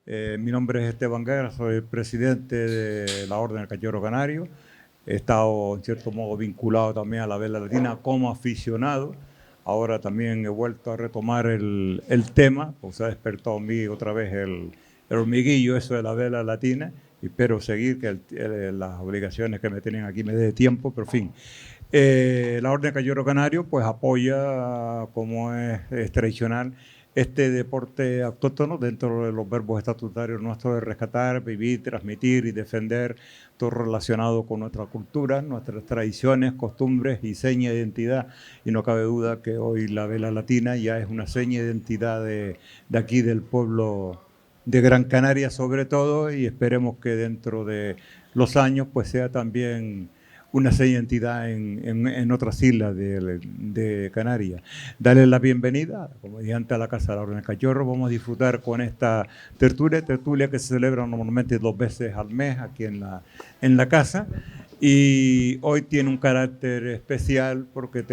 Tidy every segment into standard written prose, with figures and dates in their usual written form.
Mi nombre es Esteban Guerra, soy presidente de la Orden del Cachorro Canario. He estado, en cierto modo, vinculado también a la vela latina como aficionado. Ahora también he vuelto a retomar el tema, pues se ha despertado en mí otra vez el hormiguillo, eso de la vela latina, y espero seguir, que las obligaciones que me tienen aquí me dé tiempo, pero en fin. La Orden de Cachorro Canario pues apoya, como es tradicional, este deporte autóctono dentro de los verbos estatutarios nuestros de rescatar, vivir, transmitir y defender todo relacionado con nuestra cultura, nuestras tradiciones, costumbres y seña de identidad. Y no cabe duda que hoy la vela latina ya es una seña de identidad de aquí del pueblo de Gran Canaria sobre todo, y esperemos que dentro de los años pues sea también una seña de identidad en otras islas de Canarias. Darle la bienvenida, como dije antes, a la Casa de la Orden del Cachorro. Vamos a disfrutar con esta tertulia que se celebra normalmente 2 veces al mes aquí en la casa. Y hoy tiene un carácter especial porque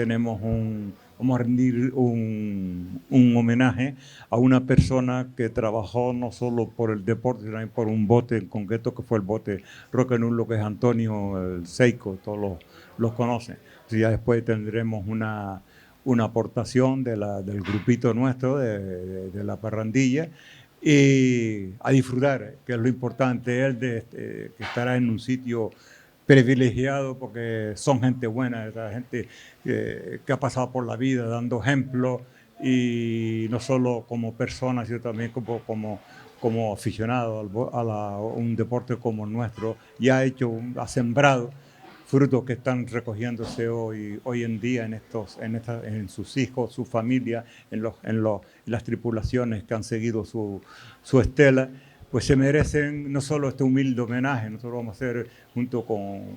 vamos a rendir un homenaje a una persona que trabajó no solo por el deporte, sino también por un bote en concreto, que fue el bote Roque Nulo, que es Antonio el Seico, todos los conocen. Entonces ya después tendremos una aportación del grupito nuestro, de la parrandilla, y a disfrutar, que es lo importante. Él que estará en un sitio privilegiado porque son gente buena, esa gente que ha pasado por la vida dando ejemplo, y no solo como persona, sino también como aficionado a un deporte como el nuestro, y ha sembrado frutos que están recogiéndose hoy en día en sus hijos, su familia, en las tripulaciones que han seguido su estela. Pues se merecen no solo este humilde homenaje. Nosotros vamos a hacer junto con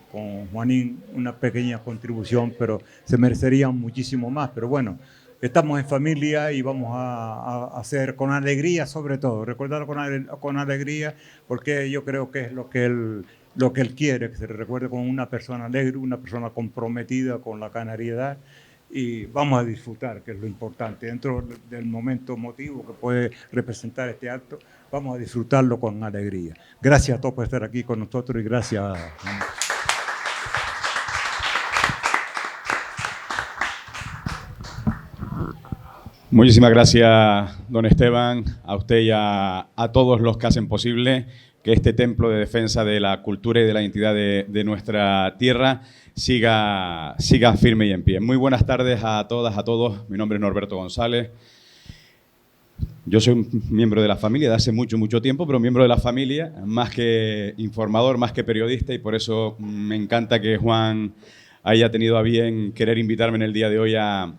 Juanín una pequeña contribución, pero se merecerían muchísimo más. Pero bueno, estamos en familia y vamos a hacer con alegría, sobre todo, recordar con alegría, porque yo creo que es lo que él quiere, que se le recuerde como una persona alegre, una persona comprometida con la canariedad. Y vamos a disfrutar, que es lo importante. Dentro del momento emotivo que puede representar este acto, vamos a disfrutarlo con alegría. Gracias a todos por estar aquí con nosotros y gracias. Muchísimas gracias, don Esteban, a usted y a todos los que hacen posible que este templo de defensa de la cultura y de la identidad de nuestra tierra siga firme y en pie. Muy buenas tardes a todas, a todos. Mi nombre es Norberto González. Yo soy un miembro de la familia de hace mucho tiempo, pero miembro de la familia, más que informador, más que periodista, y por eso me encanta que Juan haya tenido a bien querer invitarme en el día de hoy a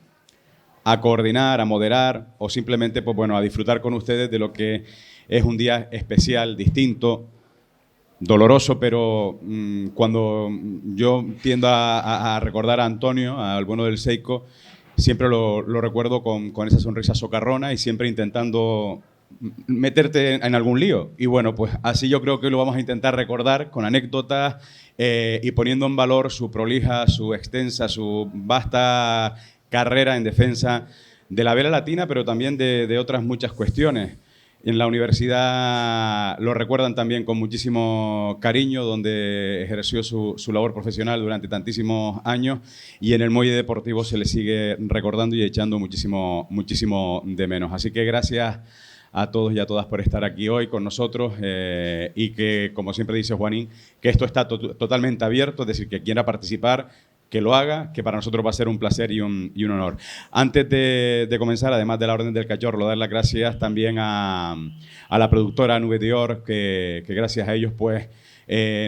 coordinar, a moderar o simplemente pues, bueno, a disfrutar con ustedes de lo que es un día especial, distinto, doloroso, pero cuando yo tiendo a recordar a Antonio, al bueno del Seico, siempre lo recuerdo con esa sonrisa socarrona y siempre intentando meterte en algún lío. Y bueno, pues así yo creo que lo vamos a intentar recordar con anécdotas y poniendo en valor su prolija, su extensa, su vasta carrera en defensa de la vela latina, pero también de otras muchas cuestiones. En la universidad lo recuerdan también con muchísimo cariño, donde ejerció su labor profesional durante tantísimos años, y en el muelle deportivo se le sigue recordando y echando muchísimo de menos. Así que gracias a todos y a todas por estar aquí hoy con nosotros y que, como siempre dice Juanín, que esto está totalmente abierto, es decir, que quiera participar, que lo haga, que para nosotros va a ser un placer y un honor. Antes de comenzar, además de la Orden del Cachorro, dar las gracias también a la productora Nube de Or, que gracias a ellos pues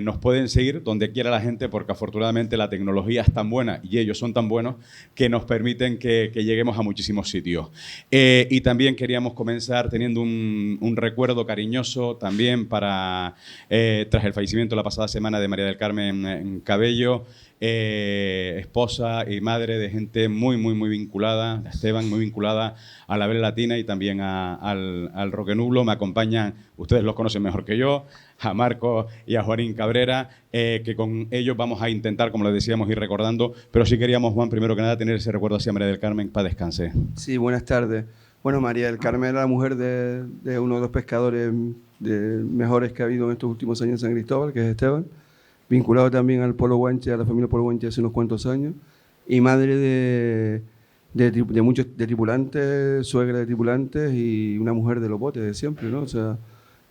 nos pueden seguir donde quiera la gente, porque afortunadamente la tecnología es tan buena y ellos son tan buenos que nos permiten que lleguemos a muchísimos sitios. Y también queríamos comenzar teniendo un recuerdo cariñoso también para, tras el fallecimiento la pasada semana de María del Carmen Cabello, esposa y madre de gente muy vinculada, Esteban, muy vinculada a la vela latina y también al Roque Nulo. Me acompañan, ustedes los conocen mejor que yo, a Marco y a Juanín Cabrera, que con ellos vamos a intentar, como les decíamos, ir recordando, pero sí queríamos, Juan, primero que nada, tener ese recuerdo hacia María del Carmen, para descanse. Sí, buenas tardes. Bueno, María del Carmen era la mujer de uno de los pescadores mejores que ha habido en estos últimos años en San Cristóbal, que es Esteban, vinculado también al Polo Guanche, a la familia Polo Guanche hace unos cuantos años, y madre de muchos de tripulantes, suegra de tripulantes y una mujer de los botes de siempre, ¿no? O sea,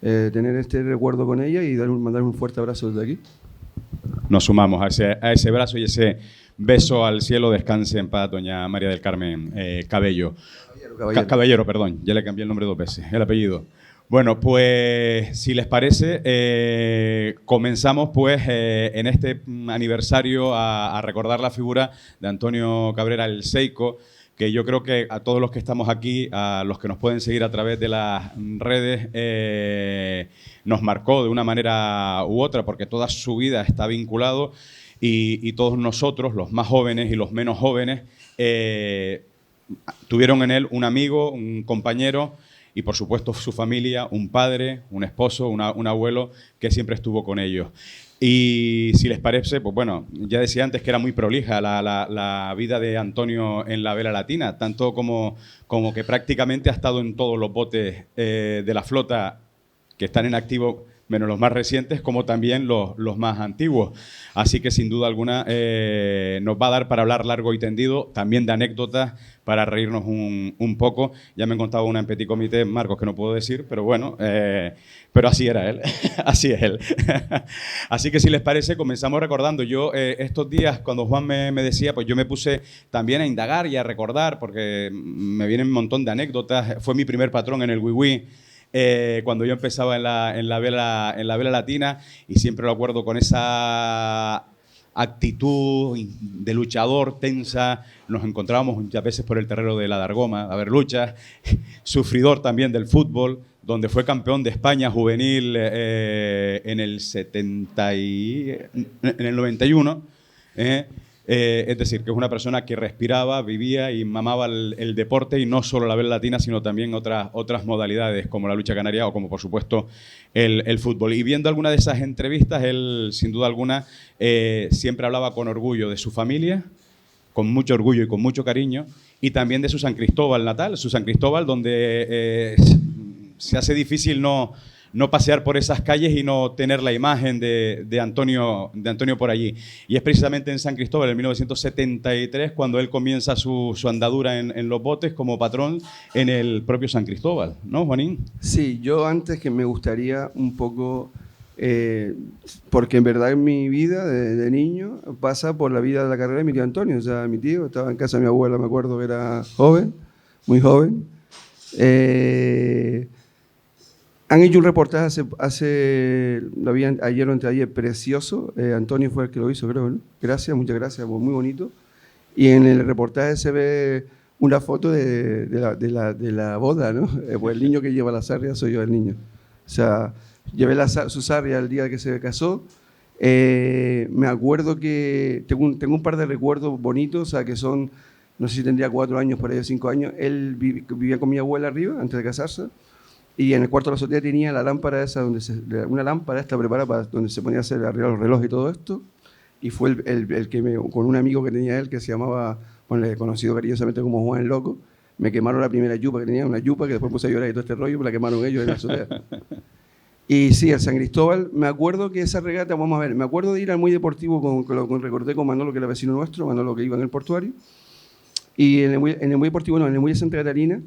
tener este recuerdo con ella y mandar un fuerte abrazo desde aquí. Nos sumamos a ese abrazo y ese beso al cielo. Descanse en paz, doña María del Carmen Cabello. Caballero, perdón, ya le cambié el nombre 2 veces, el apellido. Bueno, pues si les parece, comenzamos pues en este aniversario a recordar la figura de Antonio Cabrera el Seico, que yo creo que a todos los que estamos aquí, a los que nos pueden seguir a través de las redes, nos marcó de una manera u otra, porque toda su vida está vinculado y todos nosotros, los más jóvenes y los menos jóvenes, tuvieron en él un amigo, un compañero y, por supuesto, su familia, un padre, un esposo, un abuelo que siempre estuvo con ellos. Y si les parece, pues bueno, ya decía antes que era muy prolija la vida de Antonio en la vela latina, tanto como que prácticamente ha estado en todos los botes de la flota que están en activo, menos los más recientes, como también los más antiguos. Así que, sin duda alguna, nos va a dar para hablar largo y tendido, también de anécdotas, para reírnos un poco. Ya me han contado una en Petit Comité, Marcos, que no puedo decir, pero bueno, pero así era él, así es él. Así que, si les parece, comenzamos recordando. Yo, estos días, cuando Juan me decía, pues yo me puse también a indagar y a recordar, porque me vienen un montón de anécdotas. Fue mi primer patrón en el Wiwi, cuando yo empezaba en la vela latina, y siempre lo acuerdo con esa actitud de luchador tensa. Nos encontrábamos muchas veces por el terreno de la Dargoma a ver luchas. Sufridor también del fútbol, donde fue campeón de España juvenil en el 91. Es decir, que es una persona que respiraba, vivía y mamaba el deporte, y no solo la vela latina, sino también otras modalidades como la lucha canaria o como, por supuesto, el fútbol. Y viendo alguna de esas entrevistas, él, sin duda alguna, siempre hablaba con orgullo de su familia, con mucho orgullo y con mucho cariño, y también de su San Cristóbal natal, su San Cristóbal, donde se hace difícil no pasear por esas calles y no tener la imagen de Antonio por allí. Y es precisamente en San Cristóbal, en 1973, cuando él comienza su andadura en los botes como patrón en el propio San Cristóbal, ¿no, Juanín? Sí, yo antes que me gustaría un poco, porque en verdad en mi vida de niño pasa por la vida de la carrera de mi tío Antonio. O sea, mi tío estaba en casa de mi abuela, me acuerdo que era joven, muy joven. Han hecho un reportaje lo vi ayer o anteayer, precioso. Antonio fue el que lo hizo, creo, ¿no? Gracias, muchas gracias, muy bonito. Y en el reportaje se ve una foto de la boda, ¿no? Pues el niño que lleva la sarria soy yo, el niño. O sea, llevé su sarria el día que se casó. Me acuerdo que tengo un par de recuerdos bonitos, o sea, que son, no sé si tendría 4 años, por ahí 5 años. Él vivía con mi abuela arriba, antes de casarse. Y en el cuarto de la azotea tenía la lámpara esa, una lámpara esta preparada para donde se ponía a hacer arreglar los relojes y todo esto. Y fue el que con un amigo que tenía él, que se llamaba, bueno, conocido cariñosamente como Juan el Loco, me quemaron la primera yupa que tenía, una yupa que después puse a llorar y todo este rollo, me la quemaron ellos en la azotea. Y sí, el San Cristóbal, me acuerdo que esa regata, vamos a ver, me acuerdo de ir al muy deportivo, recordé con Manolo, que era vecino nuestro, Manolo que iba en el portuario, y en el muy deportivo, no, en el muy de Santa Catarina,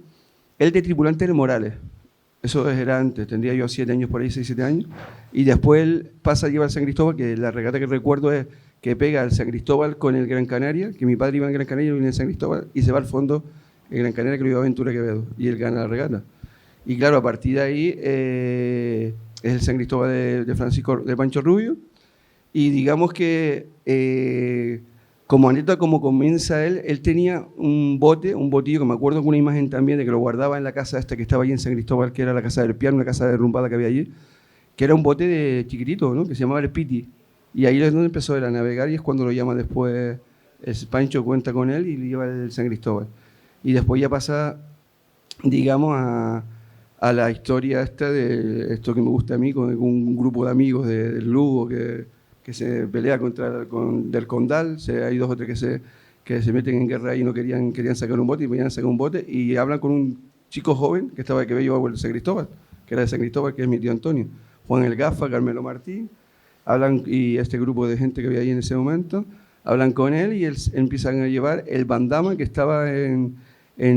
él de tripulante era Morales. Eso era antes, tendría yo 7 años por ahí, 6, 7 años. Y después él pasa a llevar al San Cristóbal, que la regata que recuerdo es que pega al San Cristóbal con el Gran Canaria, que mi padre iba en Gran Canaria y viene en San Cristóbal, y se va al fondo el Gran Canaria, que lo iba a Ventura Quevedo, y él gana la regata. Y claro, a partir de ahí es el San Cristóbal de Francisco, de Pancho Rubio, y digamos que como anécdota, como comienza él tenía un botillo, que me acuerdo con una imagen también de que lo guardaba en la casa esta que estaba allí en San Cristóbal, que era la casa del piano, una casa derrumbada que había allí, que era un bote de chiquitito, ¿no? Que se llamaba el Piti. Y ahí es donde empezó él a navegar, y es cuando lo llama después, Pancho cuenta con él y le lleva el San Cristóbal. Y después ya pasa, digamos, a la historia esta de esto que me gusta a mí, con un grupo de amigos del Lugo que se pelea del Condal. Hay 2 o 3 que se meten en guerra y no querían sacar un bote, y podían sacar un bote, y hablan con un chico joven que estaba que llevaba el San Cristóbal, que era de San Cristóbal, que es mi tío Antonio, Juan el Gafa, Carmelo Martín, hablan, y este grupo de gente que había ahí en ese momento, hablan con él y empiezan a llevar el bandama que estaba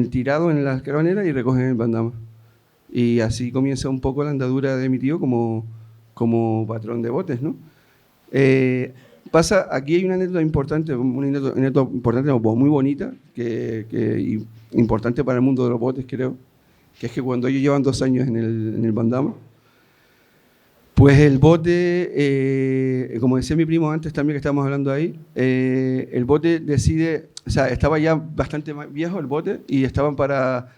tirado en las carabaneras y recogen el bandama. Y así comienza un poco la andadura de mi tío como patrón de botes, ¿no? Aquí hay una anécdota importante, muy bonita, que importante para el mundo de los botes, creo, que es que cuando ellos llevan 2 años en el bandama, pues el bote, como decía mi primo antes también que estábamos hablando ahí, el bote decide, o sea, estaba ya bastante más viejo el bote y estaban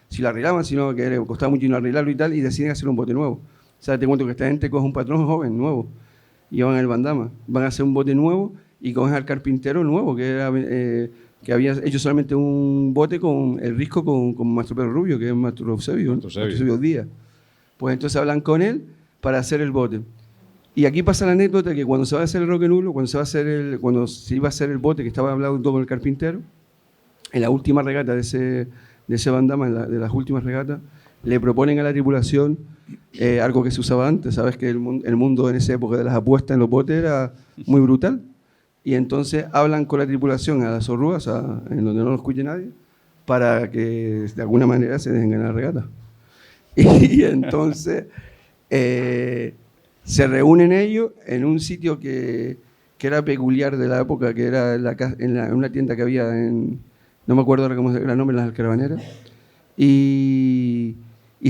si lo arreglaban, sino que costaba mucho no arreglarlo y tal, y deciden hacer un bote nuevo. O sea, te cuento que esta gente coge un patrón joven, nuevo, y van al bandama, van a hacer un bote nuevo y cogen al carpintero nuevo, que había hecho solamente un bote con el risco con Mastro Pedro Rubio, que es Mastro Eusebio Díaz. Pues entonces hablan con él para hacer el bote. Y aquí pasa la anécdota que cuando se va a hacer el roque nulo, cuando se iba a hacer el bote que estaba hablando con el carpintero, en la última regata de ese bandama, de las últimas regatas, le proponen a la tripulación algo que se usaba antes. Sabes que el mundo en esa época de las apuestas en los botes era muy brutal. Y entonces hablan con la tripulación a las zorrúas, en donde no lo escuche nadie, para que de alguna manera se dejen ganar la regata. Y entonces se reúnen ellos en un sitio que era peculiar de la época, que era en una tienda que había no me acuerdo ahora cómo era el nombre, en las carabaneras, y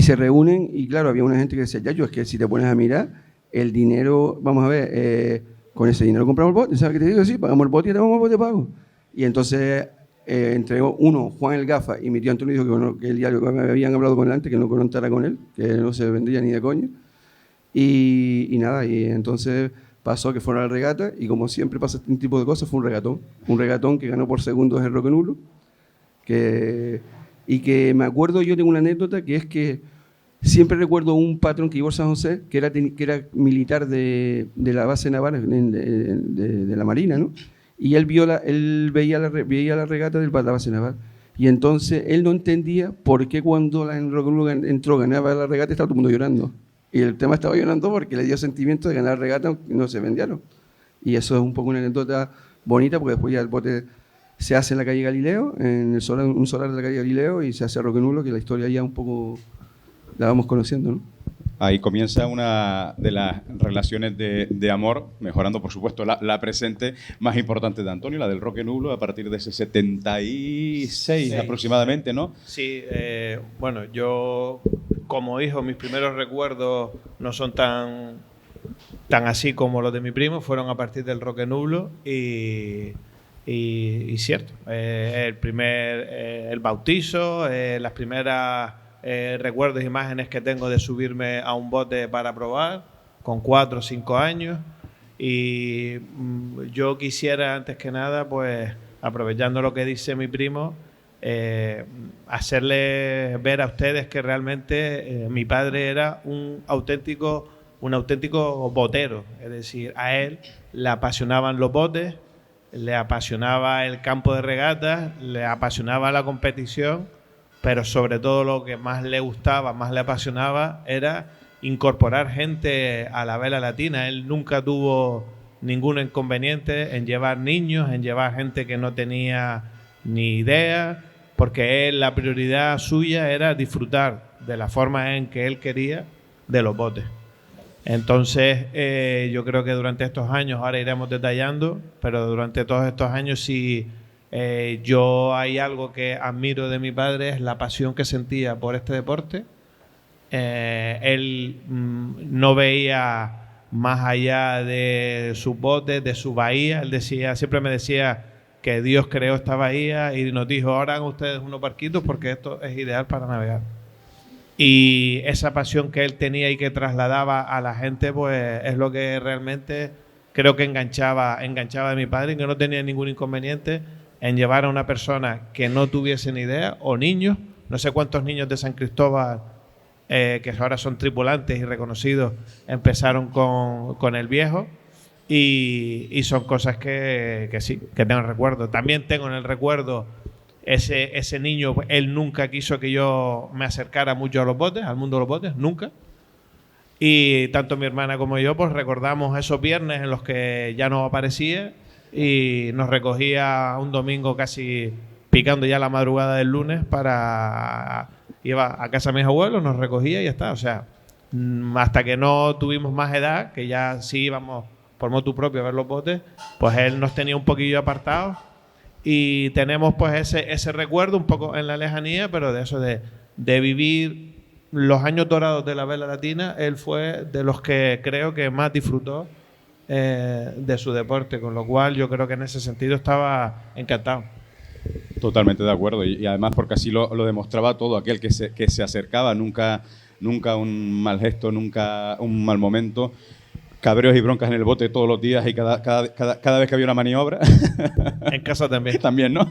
se reúnen, y claro, había una gente que decía, Yayo, es que si te pones a mirar, el dinero, vamos a ver, con ese dinero compramos el bote, ¿sabes qué te digo? Sí, pagamos el bote y te vamos el bote pago. Y entonces entregó Juan el Gafa, y mi tío Antonio dijo que el diario que me habían hablado con él antes, que no contara con él, que no se vendría ni de coño. Y nada, y entonces pasó que fueron a la regata, y como siempre pasa este tipo de cosas, fue un regatón que ganó por segundos el roque nulo, y que me acuerdo, yo tengo una anécdota, que es que siempre recuerdo un patrón que llevó San José, que era militar de la base naval de la Marina, ¿no? Y él veía la regata de la base naval. Y entonces él no entendía por qué cuando el roque nulo entró, ganaba la regata, estaba todo el mundo llorando. Y el tema estaba llorando porque le dio sentimiento de ganar regata, aunque no se vendieron. Y eso es un poco una anécdota bonita, porque después ya el bote se hace en la calle Galileo, en un solar de la calle Galileo, y se hace roque nulo, que la historia ya un poco la vamos conociendo, ¿no? Ahí comienza una de las relaciones de amor, mejorando por supuesto la presente más importante de Antonio, la del roque nulo, a partir de ese 76 aproximadamente, ¿no? Sí, bueno, yo como hijo, mis primeros recuerdos no son tan así como los de mi primo, fueron a partir del roque nulo y cierto, el bautizo, las primeras recuerdos, imágenes que tengo de subirme a un bote para probar con 4 o 5 años, y yo quisiera antes que nada, pues aprovechando lo que dice mi primo, hacerles ver a ustedes que realmente mi padre era un auténtico botero, es decir, a él le apasionaban los botes, le apasionaba el campo de regatas, le apasionaba la competición, pero sobre todo lo que más le gustaba, más le apasionaba, era incorporar gente a la vela latina. Él nunca tuvo ningún inconveniente en llevar niños, en llevar gente que no tenía ni idea, porque él, la prioridad suya era disfrutar de la forma en que él quería de los botes. Entonces, yo creo que durante estos años, ahora iremos detallando, pero durante todos estos años sí, yo hay algo que admiro de mi padre, es la pasión que sentía por este deporte. Él no veía más allá de sus botes, de su bahía. Él siempre me decía que Dios creó esta bahía y nos dijo, ahora hagan ustedes unos barquitos porque esto es ideal para navegar. Y esa pasión que él tenía y que trasladaba a la gente, pues es lo que realmente creo que enganchaba a mi padre, y que no tenía ningún inconveniente en llevar a una persona que no tuviese ni idea, o niños, no sé cuántos niños de San Cristóbal, que ahora son tripulantes y reconocidos, empezaron con el viejo, y son cosas que sí, que tengo en recuerdo. También tengo en el recuerdo ese niño, él nunca quiso que yo me acercara mucho a los botes, al mundo de los botes, nunca. Y tanto mi hermana como yo pues recordamos esos viernes en los que ya no aparecía y nos recogía un domingo casi picando ya la madrugada del lunes para... Iba a casa de mis abuelos, nos recogía y ya está. O sea, hasta que no tuvimos más edad, que ya sí íbamos por motu propio a ver los botes, pues él nos tenía un poquillo apartados y tenemos pues ese recuerdo un poco en la lejanía, pero de eso de vivir los años dorados de la vela latina. Él fue de los que creo que más disfrutó de su deporte, con lo cual yo creo que en ese sentido estaba encantado. Totalmente de acuerdo, y además porque así lo demostraba todo aquel que se acercaba, nunca un mal gesto, nunca un mal momento. Cabreos y broncas en el bote todos los días y cada vez que había una maniobra. En casa también. También, ¿no?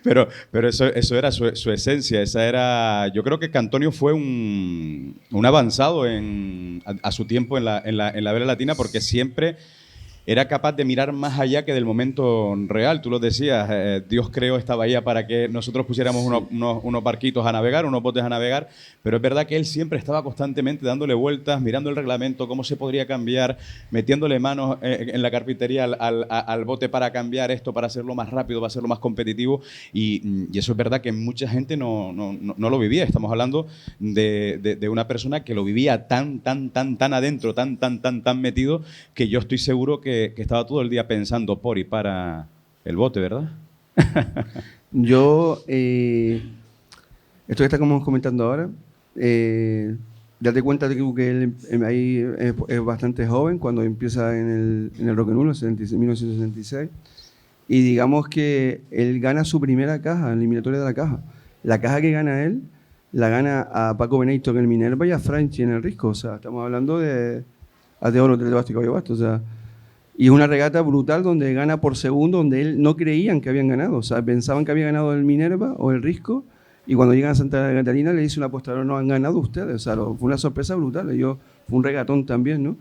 pero eso era su esencia. Esa era, yo creo que Antonio fue un avanzado a su tiempo en la vela latina, porque siempre era capaz de mirar más allá que del momento real. Tú lo decías, Dios creó esta bahía para que nosotros pusiéramos unos barquitos a navegar, unos botes a navegar, pero es verdad que él siempre estaba constantemente dándole vueltas, mirando el reglamento, cómo se podría cambiar, metiéndole manos en la carpintería al bote para cambiar esto, para hacerlo más rápido, para hacerlo más competitivo, y eso es verdad que mucha gente no lo vivía. Estamos hablando de una persona que lo vivía tan adentro, tan metido, que yo estoy seguro que estaba todo el día pensando por y para el bote, ¿verdad? Yo, esto que estamos comentando ahora, date cuenta de que él ahí es bastante joven cuando empieza en el Roque Nulo, en 1966, y digamos que él gana su primera caja, en la eliminatoria de la caja. La caja que gana él, la gana a Paco Benedicto en el Minerva y a Franchi en el Risco. O sea, estamos hablando de Oro, Telebasto y Caballo Basto, o sea, y es una regata brutal donde gana por segundo, donde él no creían que habían ganado. O sea, pensaban que había ganado el Minerva o el Risco, y cuando llegan a Santa Catarina le dice un apostador: no han ganado ustedes. O sea, fue una sorpresa brutal. Fue un regatón también, ¿no?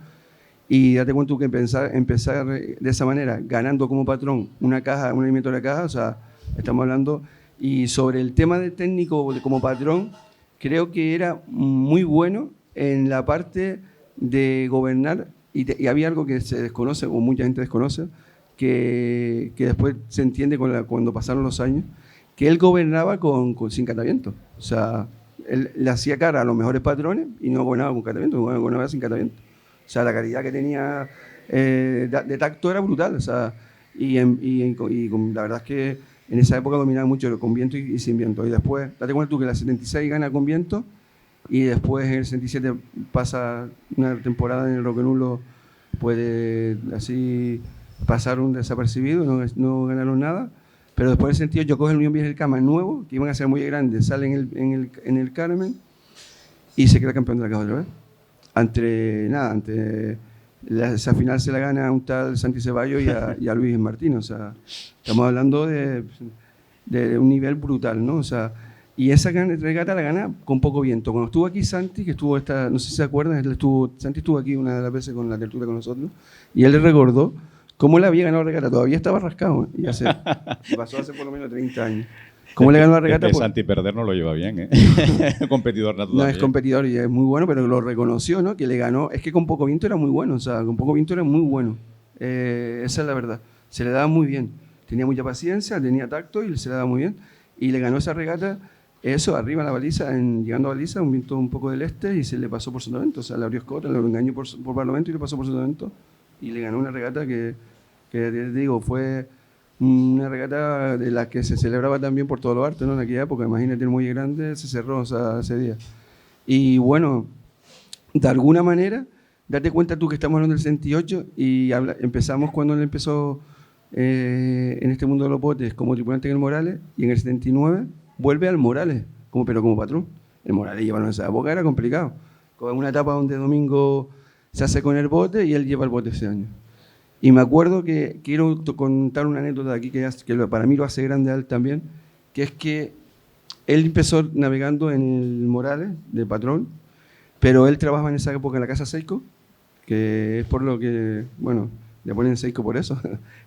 Y date cuenta que empezar de esa manera, ganando como patrón una eliminatoria de caja, o sea, estamos hablando. Y sobre el tema del técnico como patrón, creo que era muy bueno en la parte de gobernar. Y había algo que se desconoce, o mucha gente desconoce, que después se entiende cuando pasaron los años, que él gobernaba sin catamiento. O sea, él le hacía cara a los mejores patrones y no gobernaba con catamiento, gobernaba sin catamiento. O sea, la calidad que tenía de tacto era brutal. O sea, y la verdad es que en esa época dominaba mucho con viento y sin viento. Y después, date cuenta tú que la 76 gana con viento, y después en el 67 pasa una temporada en el Roque Nulo, puede así pasar un desapercibido, no ganaron nada, pero después en el sentido yo coge el Unión Vieja del Cama nuevo, que iban a ser muy grandes, sale en el Carmen y se queda campeón de la caja otra vez. Esa final se la gana a un tal Santi Ceballos y a Luis Martín. O sea, estamos hablando de un nivel brutal, ¿no? O sea, y esa regata la gana con poco viento. Cuando estuvo aquí Santi, que estuvo no sé si se acuerdan, Santi estuvo aquí una de las veces con la tertulia con nosotros, y él le recordó cómo le había ganado la regata. Todavía estaba rascado, y pasó hace por lo menos 30 años. ¿Cómo le ganó la regata? Santi perder no lo lleva bien, ¿eh? Competidor natural. No, es competidor y es muy bueno, pero lo reconoció, ¿no? Que le ganó. Es que con poco viento era muy bueno, o sea, con poco viento era muy bueno. Esa es la verdad. Se le daba muy bien. Tenía mucha paciencia, tenía tacto y se le daba muy bien. Y le ganó esa regata. Eso, arriba en la baliza, llegando a baliza, un viento un poco del este, y se le pasó por Sotavento. O sea, le abrió escota, le engañó por Parlamento y le pasó por Sotavento. Y le ganó una regata que te digo, fue una regata de la que se celebraba también por todo lo arte, ¿no? En aquella época, imagínate, el muelle grande se cerró, o sea, ese día. Y bueno, de alguna manera, date cuenta tú que estamos hablando del 68 y empezamos cuando él empezó en este mundo de los botes como tripulante en el Morales, y en el 79 vuelve al Morales, pero como patrón. El Morales llevarlo en esa época era complicado. Con una etapa donde Domingo se hace con el bote y él lleva el bote ese año. Y me acuerdo que quiero contar una anécdota de aquí que para mí lo hace grande a él también, que es que él empezó navegando en el Morales de patrón, pero él trabajaba en esa época en la Casa Seiko, que es por lo que, bueno, le ponen Seiko por eso,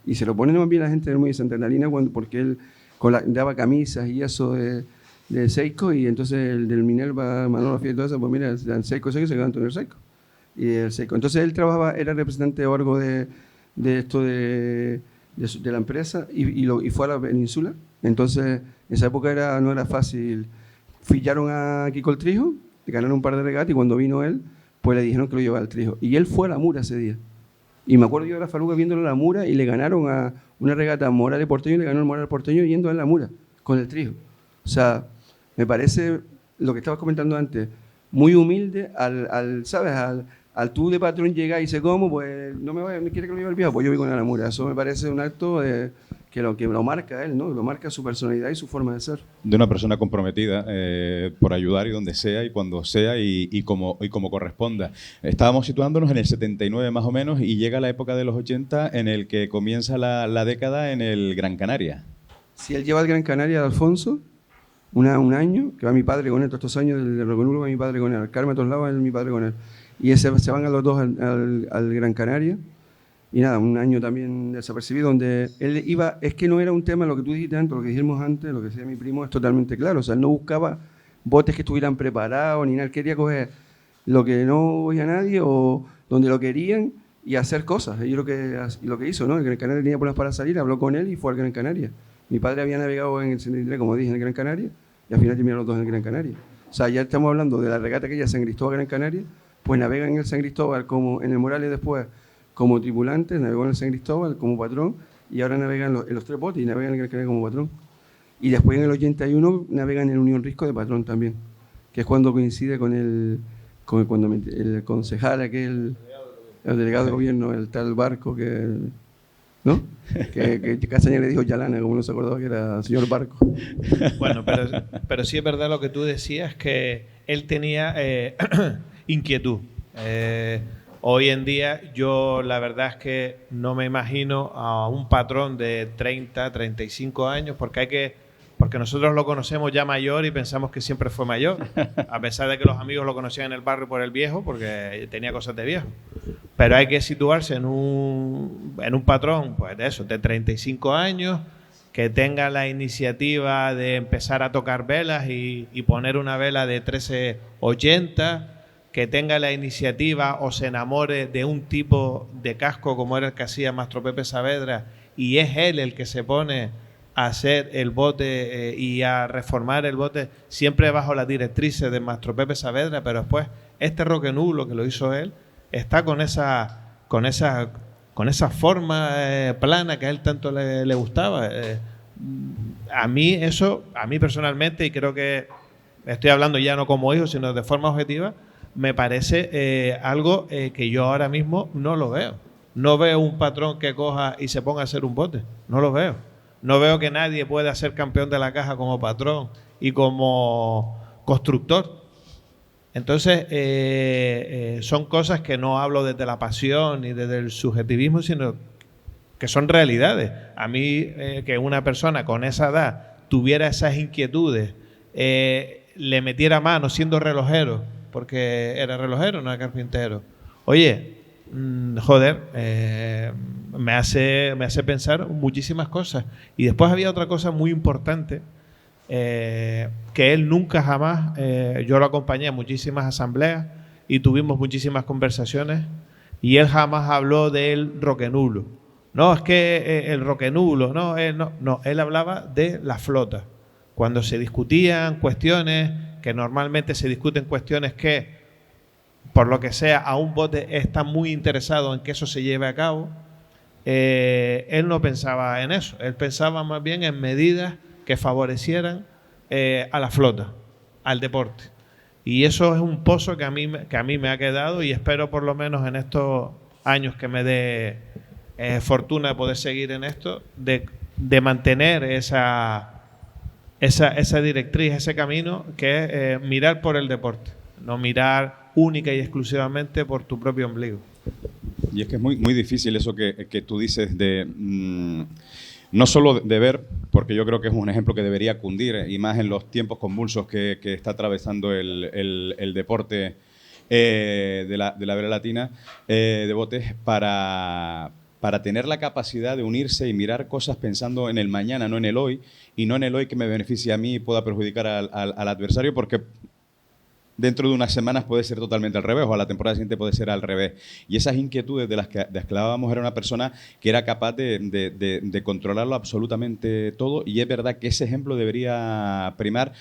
y se lo ponen más bien la gente del muelle de Santa Catalina porque él daba camisas y eso de Seico, y entonces el del Minerva, Manolo Fiel y todo eso, pues mira, dan Seico, se quedó Antonio Seico. Y el Seico. Entonces él trabajaba, era representante de Orgo de esto de la empresa y fue a la península. Entonces, en esa época no era fácil. Fillaron a Kiko el Trijo, le ganaron un par de regatas y cuando vino él, pues le dijeron que lo llevaba al Trijo. Y él fue a la Mura ese día. Y me acuerdo yo de la Faluga viéndolo a la Mura y le ganaron a una regata Morales Porteño y le ganó el Morales Porteño yendo a la Mura con el Trijo. O sea, me parece lo que estabas comentando antes, muy humilde ¿sabes? Al tú de patrón llegar y dice, ¿cómo? Pues no me quiere que lo lleve el viejo, pues yo voy con la Mura. Eso me parece un acto que lo marca él, ¿no? Lo marca su personalidad y su forma de ser. De una persona comprometida por ayudar y donde sea y cuando sea y como corresponda. Estábamos situándonos en el 79 más o menos y llega la época de los 80 en el que comienza la década en el Gran Canaria. Si él lleva al Gran Canaria de Alfonso, un año, que va mi padre con él, todos estos años del Roconulo va mi padre con él, al Carmen a todos lados va mi padre con él. Y se van a los dos al Gran Canaria. Y nada, un año también desapercibido, donde él iba, es que no era un tema, lo que tú dijiste antes, lo que dijimos antes, lo que decía mi primo, es totalmente claro. O sea, él no buscaba botes que estuvieran preparados, ni nada, él quería coger lo que no oía nadie o donde lo querían y hacer cosas. Y lo que hizo, ¿no? El Gran Canaria tenía problemas para salir, habló con él y fue al Gran Canaria. Mi padre había navegado en el 73, como dije, en el Gran Canaria, y al final terminaron los dos en el Gran Canaria. O sea, ya estamos hablando de la regata que ya San Cristóbal Gran Canaria, pues navegan en el San Cristóbal como en el Morales después como tripulantes, navegó en el San Cristóbal como patrón y ahora navegan en los tres botes y navegan en el Gran Canaria como patrón. Y después en el 81 navegan en el Unión Risco de patrón también, que es cuando coincide con el concejal aquel, el delegado de gobierno, el tal Barco ¿no? que Castañeda le dijo Yalana, como no se acordaba que era señor Barco. Bueno, pero sí es verdad lo que tú decías, que él tenía inquietud. Hoy en día yo la verdad es que no me imagino a un patrón de 30, 35 años, porque nosotros lo conocemos ya mayor y pensamos que siempre fue mayor, a pesar de que los amigos lo conocían en el barrio por el viejo, porque tenía cosas de viejo. Pero hay que situarse en un patrón, pues de eso, de 35 años, que tenga la iniciativa de empezar a tocar velas y poner una vela de 1380, que tenga la iniciativa o se enamore de un tipo de casco como era el que hacía Mastro Pepe Saavedra, y es él el que se pone a hacer el bote y a reformar el bote, siempre bajo las directrices de Mastro Pepe Saavedra, pero después este Roquenulo, que lo hizo él, está con esa forma plana que a él tanto le gustaba. A mí personalmente, y creo que estoy hablando ya no como hijo, sino de forma objetiva, me parece algo que yo ahora mismo no lo veo. No veo un patrón que coja y se ponga a hacer un bote. No lo veo. No veo que nadie pueda ser campeón de la caja como patrón y como constructor. Entonces, son cosas que no hablo desde la pasión ni desde el subjetivismo, sino que son realidades. A mí, que una persona con esa edad tuviera esas inquietudes, le metiera mano siendo relojero, porque era relojero, no era carpintero. Oye, me hace pensar muchísimas cosas. Y después había otra cosa muy importante, que él nunca jamás, yo lo acompañé a muchísimas asambleas y tuvimos muchísimas conversaciones, y él jamás habló del Roquenulo. No, es que el Roquenulo, no, él hablaba de la flota. Cuando se discutían cuestiones, que normalmente se discuten cuestiones que, por lo que sea, a un bote está muy interesado en que eso se lleve a cabo, él no pensaba en eso. Él pensaba más bien en medidas que favorecieran a la flota, al deporte. Y eso es un pozo que a mí me ha quedado, y espero por lo menos en estos años que me dé fortuna de poder seguir en esto, de mantener esa directriz, ese camino, que es mirar por el deporte, no mirar única y exclusivamente por tu propio ombligo. Y es que es muy, muy difícil eso que tú dices de no solo de ver, porque yo creo que es un ejemplo que debería cundir, y más en los tiempos convulsos que está atravesando el deporte de la vela latina, de botes, para para tener la capacidad de unirse y mirar cosas pensando en el mañana, no en el hoy, y no en el hoy que me beneficie a mí y pueda perjudicar al adversario, porque dentro de unas semanas puede ser totalmente al revés, o a la temporada siguiente puede ser al revés. Y esas inquietudes de las que hablábamos, era una persona que era capaz de controlarlo absolutamente todo, y es verdad que ese ejemplo debería primar,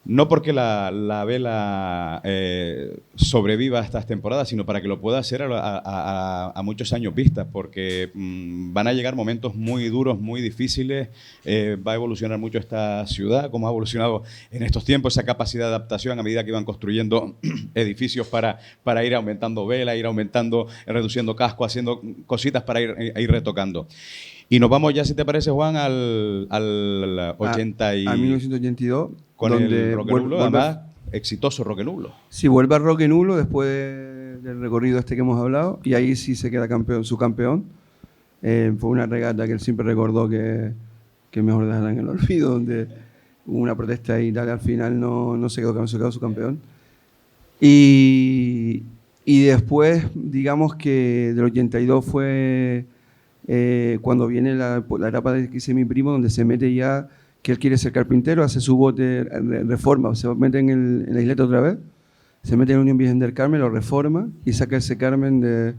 no porque la vela sobreviva a estas temporadas, sino para que lo pueda hacer a muchos años vistas, porque van a llegar momentos muy duros, muy difíciles, va a evolucionar mucho esta ciudad, como ha evolucionado en estos tiempos, esa capacidad de adaptación a medida que iban construyendo edificios para ir aumentando vela, ir aumentando, reduciendo casco, haciendo cositas para ir retocando. Y nos vamos ya, si te parece, Juan, al 1982. Con el Roque Nublo, además, exitoso Roque Nublo. Sí, vuelve a Roque Nublo después del recorrido este que hemos hablado, y ahí sí se queda campeón, subcampeón. Fue una regata que él siempre recordó que mejor dejarla en el olvido, donde hubo una protesta y tal, al final no se quedó subcampeón. Y después, digamos que del 82 fue cuando viene la etapa que hice mi primo, donde se mete ya, que él quiere ser carpintero, hace su bote, reforma, se mete en la isleta otra vez, se mete en la Unión Virgen del Carmen, lo reforma y saca ese Carmen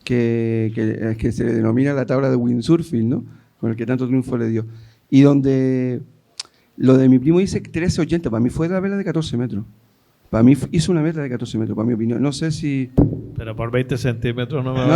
que se le denomina la tabla de windsurfing, ¿no? Con el que tanto triunfo le dio. Y donde lo de mi primo dice 1380, para mí fue la vela de 14 metros. Para mí hizo una meta de 14 metros, para mi opinión. No sé si... Pero por 20 centímetros no me No,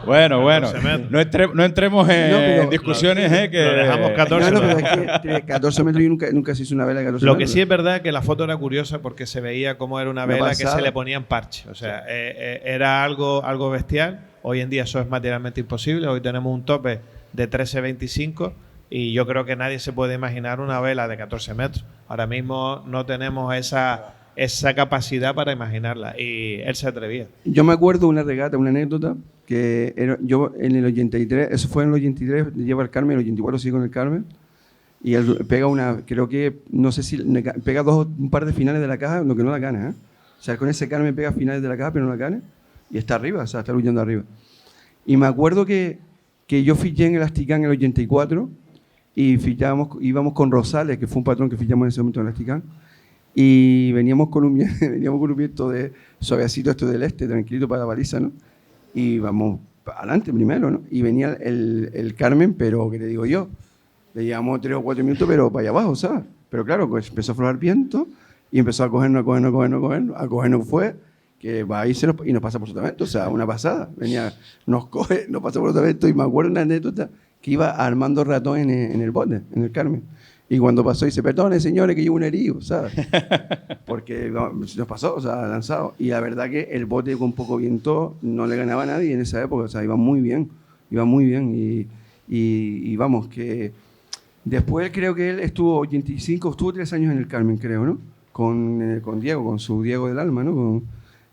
pero... Bueno, no entremos en discusiones que... Lo dejamos 14 pero es que 14 metros yo nunca se hizo una vela de 14 metros. Lo que sí es verdad que la foto era curiosa porque se veía cómo era una vela que se le ponían parche. O sea, era algo bestial. Hoy en día eso es materialmente imposible. Hoy tenemos un tope de 13,25 y yo creo que nadie se puede imaginar una vela de 14 metros. Ahora mismo no tenemos esa capacidad para imaginarla, y él se atrevía. Yo me acuerdo una regata, una anécdota, que yo en el 83, eso fue en el 83, lleva el Carmen, el 84 sigue con el Carmen, y él pega creo que, no sé si, pega un par de finales de la caja, lo que no la gana, ¿eh? O sea, con ese Carmen pega finales de la caja, pero no la gana, y está arriba, o sea, está luchando arriba. Y me acuerdo que yo fiché en el Asticán en el 84, y íbamos con Rosales, que fue un patrón que fichamos en ese momento en el Asticán, y veníamos con un viento de suavecito, esto del este, tranquilito para la baliza, ¿no? Y vamos adelante primero, ¿no? Y venía el Carmen, pero, ¿qué te digo yo? Le llevamos 3 o 4 minutos, pero para allá abajo, ¿sabes? Pero claro, pues empezó a aflojar viento y empezó a cogernos fue que va a irse y nos pasa por sotavento, o sea, una pasada. Nos pasa por sotavento, y me acuerdo una anécdota que iba armando ratón en el bote, en el Carmen. Y cuando pasó, dice, perdone, señores, que llevo un herido, ¿sabes? Porque nos pasó, o sea, lanzado. Y la verdad que el bote con poco viento no le ganaba a nadie en esa época, o sea, iba muy bien. Y vamos, que después creo que él estuvo 3 años en el Carmen, creo, ¿no? Con Diego, con su Diego del Alma, ¿no?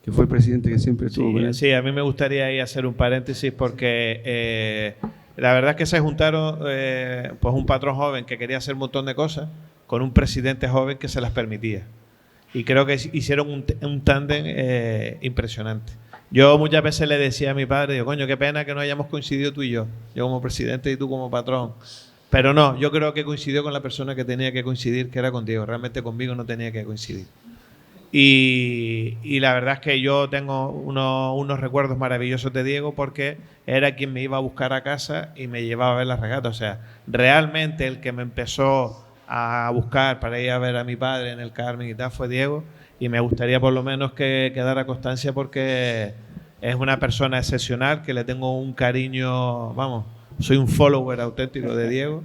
Que fue el presidente que siempre estuvo con él. Sí, a mí me gustaría ahí hacer un paréntesis porque... la verdad es que se juntaron pues un patrón joven que quería hacer un montón de cosas con un presidente joven que se las permitía. Y creo que hicieron un tándem impresionante. Yo muchas veces le decía a mi padre, digo, coño, qué pena que no hayamos coincidido tú y yo como presidente y tú como patrón. Pero no, yo creo que coincidió con la persona que tenía que coincidir, que era contigo. Realmente conmigo no tenía que coincidir. Y la verdad es que yo tengo unos recuerdos maravillosos de Diego, porque era quien me iba a buscar a casa y me llevaba a ver las regatas. O sea, realmente el que me empezó a buscar para ir a ver a mi padre en el Carmen y tal fue Diego, y me gustaría por lo menos que quedara constancia, porque es una persona excepcional que le tengo un cariño, vamos, soy un follower auténtico de Diego,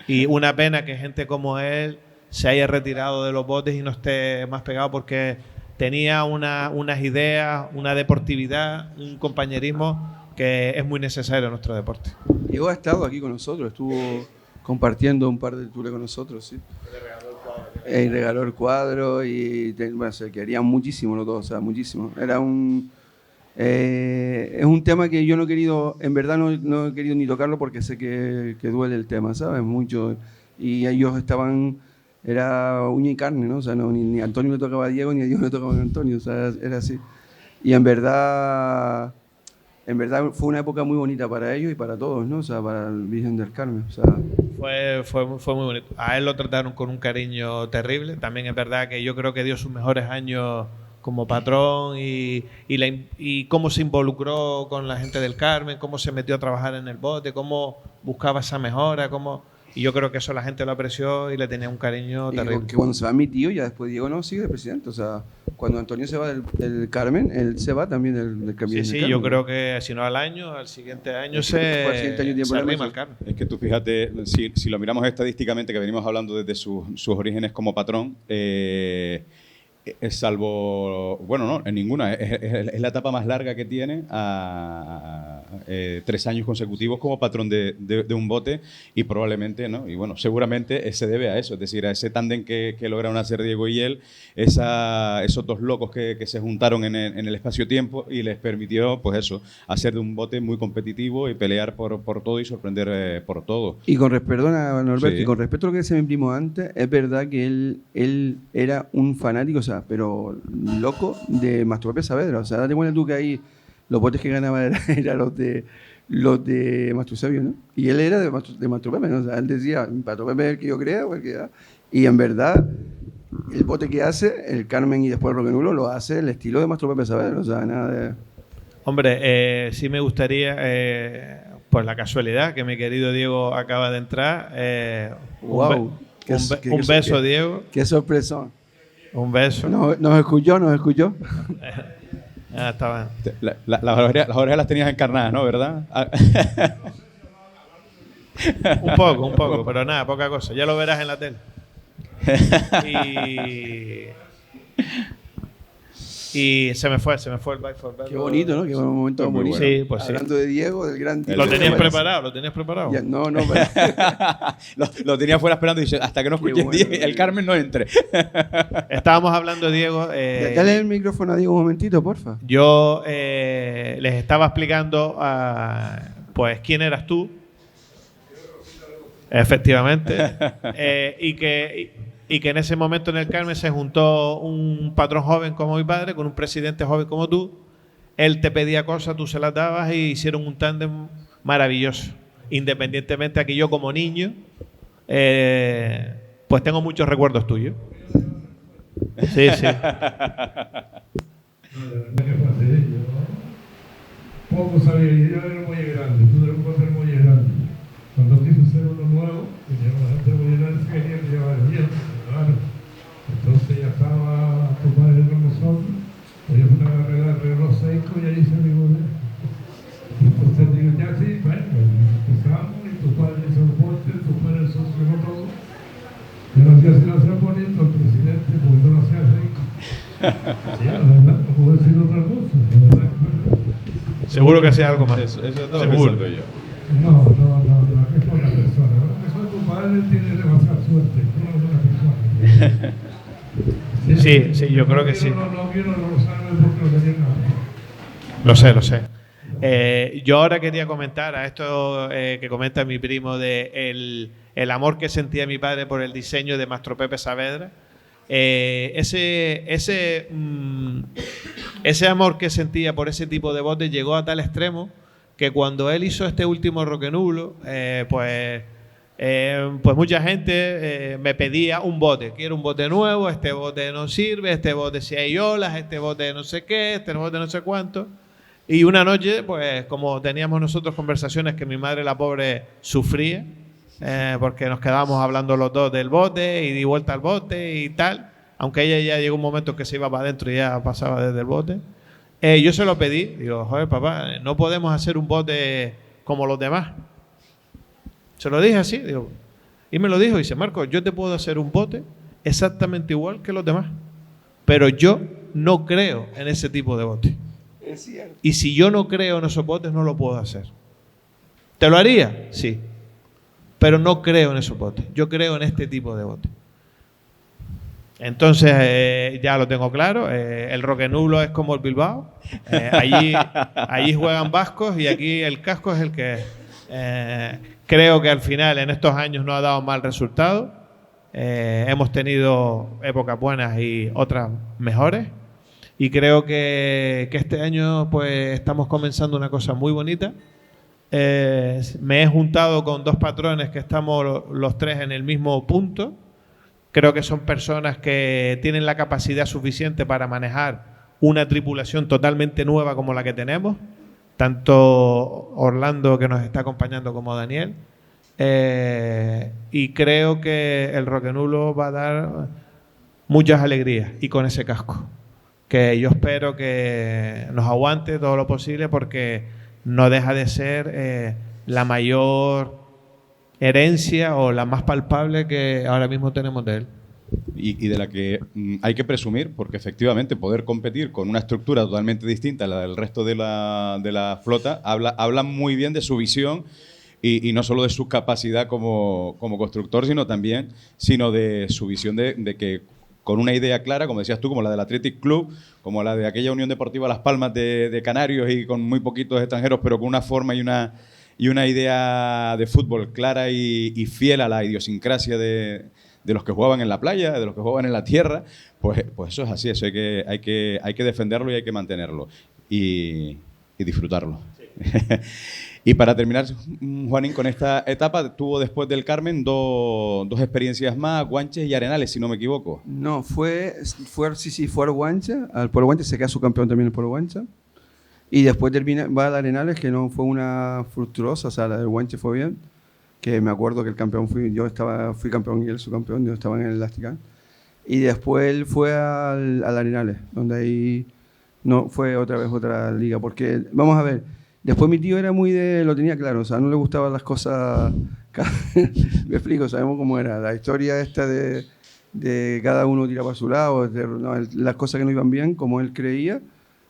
y una pena que gente como él se haya retirado de los botes y no esté más pegado, porque tenía unas ideas, una deportividad, un compañerismo que es muy necesario en nuestro deporte. Diego ha estado aquí con nosotros, estuvo compartiendo un par de tours con nosotros, sí. Le regaló el cuadro y bueno, se querían muchísimo los dos, o sea, muchísimo. Era es un tema que yo no he querido, en verdad no he querido ni tocarlo, porque sé que duele el tema, ¿sabes? Mucho. Y ellos era uña y carne, ¿no? O sea, ni Antonio le tocaba a Diego, ni a Diego le tocaba a Antonio, o sea, era así. Y en verdad en verdad fue una época muy bonita para ellos y para todos, ¿no? O sea, para el Virgen del Carmen. O sea, fue muy bonito. A él lo trataron con un cariño terrible. También es verdad que yo creo que dio sus mejores años como patrón y cómo se involucró con la gente del Carmen, cómo se metió a trabajar en el bote, cómo buscaba esa mejora, y yo creo que eso la gente lo apreció y le tenía un cariño terrible. Que cuando se va mi tío, ya después Diego no sigue de presidente. O sea, cuando Antonio se va del Carmen, él se va también del Carmen. Sí, yo creo que si no al siguiente año se arrima al Carmen. Es que tú fíjate, si lo miramos estadísticamente, que venimos hablando desde sus orígenes como patrón, salvo, bueno, no, en ninguna, es la etapa más larga que tiene, 3 años consecutivos como patrón de un bote, y probablemente, ¿no? Y bueno, seguramente se debe a eso, es decir, a ese tándem que lograron hacer Diego y él, esos dos locos que se juntaron en el espacio-tiempo y les permitió, pues eso, hacer de un bote muy competitivo y pelear por todo y sorprender por todo. Y perdona, Norberto, Sí. Y con respecto a lo que decía mi primo antes, es verdad que él era un fanático, o sea, pero loco de Mastro Pepe Saavedra. O sea, date cuenta tú que ahí los botes que ganaba eran los de Mastro Eusebio, ¿no? Y él era de Mastro Pepe, ¿no? O sea, él decía, Mastro Pepe es el que yo creo, el que da. Y en verdad, el bote que hace, el Carmen y después el Roquenulo, lo hace el estilo de Mastro Pepe Saavedra. O sea, nada de... Hombre, sí me gustaría, pues la casualidad que mi querido Diego acaba de entrar. Wow. Un beso, Diego. Qué sorpresa. Un beso. Nos escuchó. Estaba. Las orejas las tenías encarnadas, ¿no? ¿Verdad? Un poco, pero nada, poca cosa. Ya lo verás en la tele. Y se me fue el Bike for Bell. Qué bonito, ¿no? Qué buen momento Muy bonito. bueno. Sí, pues sí. Hablando de Diego, del gran Diego. ¿Lo tenías preparado? Ya, no, pero... lo tenía fuera esperando y dice, hasta que no escuché bueno, el Carmen no entre. Estábamos hablando, Diego. Dale el micrófono a Diego un momentito, porfa. Yo les estaba explicando pues quién eras tú. Efectivamente. Y que en ese momento en el Carmen se juntó un patrón joven como mi padre con un presidente joven como tú. Él te pedía cosas, tú se las dabas y hicieron un tándem maravilloso. Independientemente a que yo como niño, pues tengo muchos recuerdos tuyos. Sí. Poco sabía, yo era muy grande, tú eres un papel muy grande. Cuando quiso hacer uno nuevo, vinieron la gente muy grande, se querían llevar bien, claro. Entonces ya estaba tu padre con nosotros, hoy fue una carrera de reloj seco y ahí se me volvió. Entonces digo, ya sí, bueno, empezamos y tu padre hizo el bote, tu padre socio todo. Pero ya se lo hacía bonito al presidente porque no lo hacía rico. Sí, la verdad, no puedo decir otra cosa, la verdad. Seguro que sea algo más. Eso estaba Seguro. pensando yo. No, que es buena persona. Lo que soy tu padre tiene demasiada suerte, no es buena persona. Sí, yo creo que sí. No lo sabe porque lo tenía nada. Lo sé. Yo ahora quería comentar a esto que comenta mi primo de el amor que sentía mi padre por el diseño de Mastro Pepe Saavedra. Ese amor que sentía por ese tipo de botes llegó a tal extremo que cuando él hizo este último Roquenulo, pues mucha gente me pedía un bote. Quiero un bote nuevo, este bote no sirve, este bote si hay olas, este bote no sé qué, este bote no sé cuánto. Y una noche, pues como teníamos nosotros conversaciones que mi madre, la pobre, sufría, porque nos quedábamos hablando los dos del bote y di vuelta al bote y tal, aunque ella ya llegó un momento que se iba para adentro y ya pasaba desde el bote. Yo se lo pedí, digo, joder papá, no podemos hacer un bote como los demás. Se lo dije así, digo, y me lo dijo, dice, Marco, yo te puedo hacer un bote exactamente igual que los demás, pero yo no creo en ese tipo de bote. Es cierto. Y si yo no creo en esos botes, no lo puedo hacer. ¿Te lo haría? Sí. Pero no creo en esos botes. Yo creo en este tipo de botes. Entonces, ya lo tengo claro. El Roquenulo es como el Bilbao. Allí juegan vascos y aquí el casco es el que es. Creo que al final, en estos años, no ha dado mal resultado. Hemos tenido épocas buenas y otras mejores. Y creo que este año pues estamos comenzando una cosa muy bonita. Me he juntado con dos patrones que estamos los tres en el mismo punto. Creo que son personas que tienen la capacidad suficiente para manejar una tripulación totalmente nueva como la que tenemos, tanto Orlando, que nos está acompañando, como Daniel. Y creo que el Roquenulo va a dar muchas alegrías, y con ese casco, que yo espero que nos aguante todo lo posible, porque no deja de ser la mayor herencia o la más palpable que ahora mismo tenemos de él. Y de la que hay que presumir, porque efectivamente poder competir con una estructura totalmente distinta a la del resto de la flota habla muy bien de su visión y no solo de su capacidad como constructor, sino de su visión de que con una idea clara, como decías tú, como la del Athletic Club, como la de aquella Unión Deportiva Las Palmas de Canarios, y con muy poquitos extranjeros, pero con una forma y una idea de fútbol clara y fiel a la idiosincrasia de los que jugaban en la playa, de los que jugaban en la tierra, pues eso es así, eso hay que defenderlo y hay que mantenerlo y disfrutarlo. Sí. Y para terminar, Juanín, con esta etapa, tuvo después del Carmen dos experiencias más, Guanches y Arenales, si no me equivoco. No, fue a Guancha, al Polo Guancha, se queda subcampeón también el Polo Guancha, y después va al Arenales, que no fue una fructuosa, o sea, la del Guanche fue bien, que me acuerdo que el campeón fui campeón y él subcampeón, yo estaba en el Elasticán, y después él fue al Arenales, donde ahí no fue otra liga, porque, vamos a ver, después mi tío era lo tenía claro, o sea, no le gustaban las cosas, me explico, sabemos cómo era, la historia esta de cada uno tira para su lado, las cosas que no iban bien, como él creía,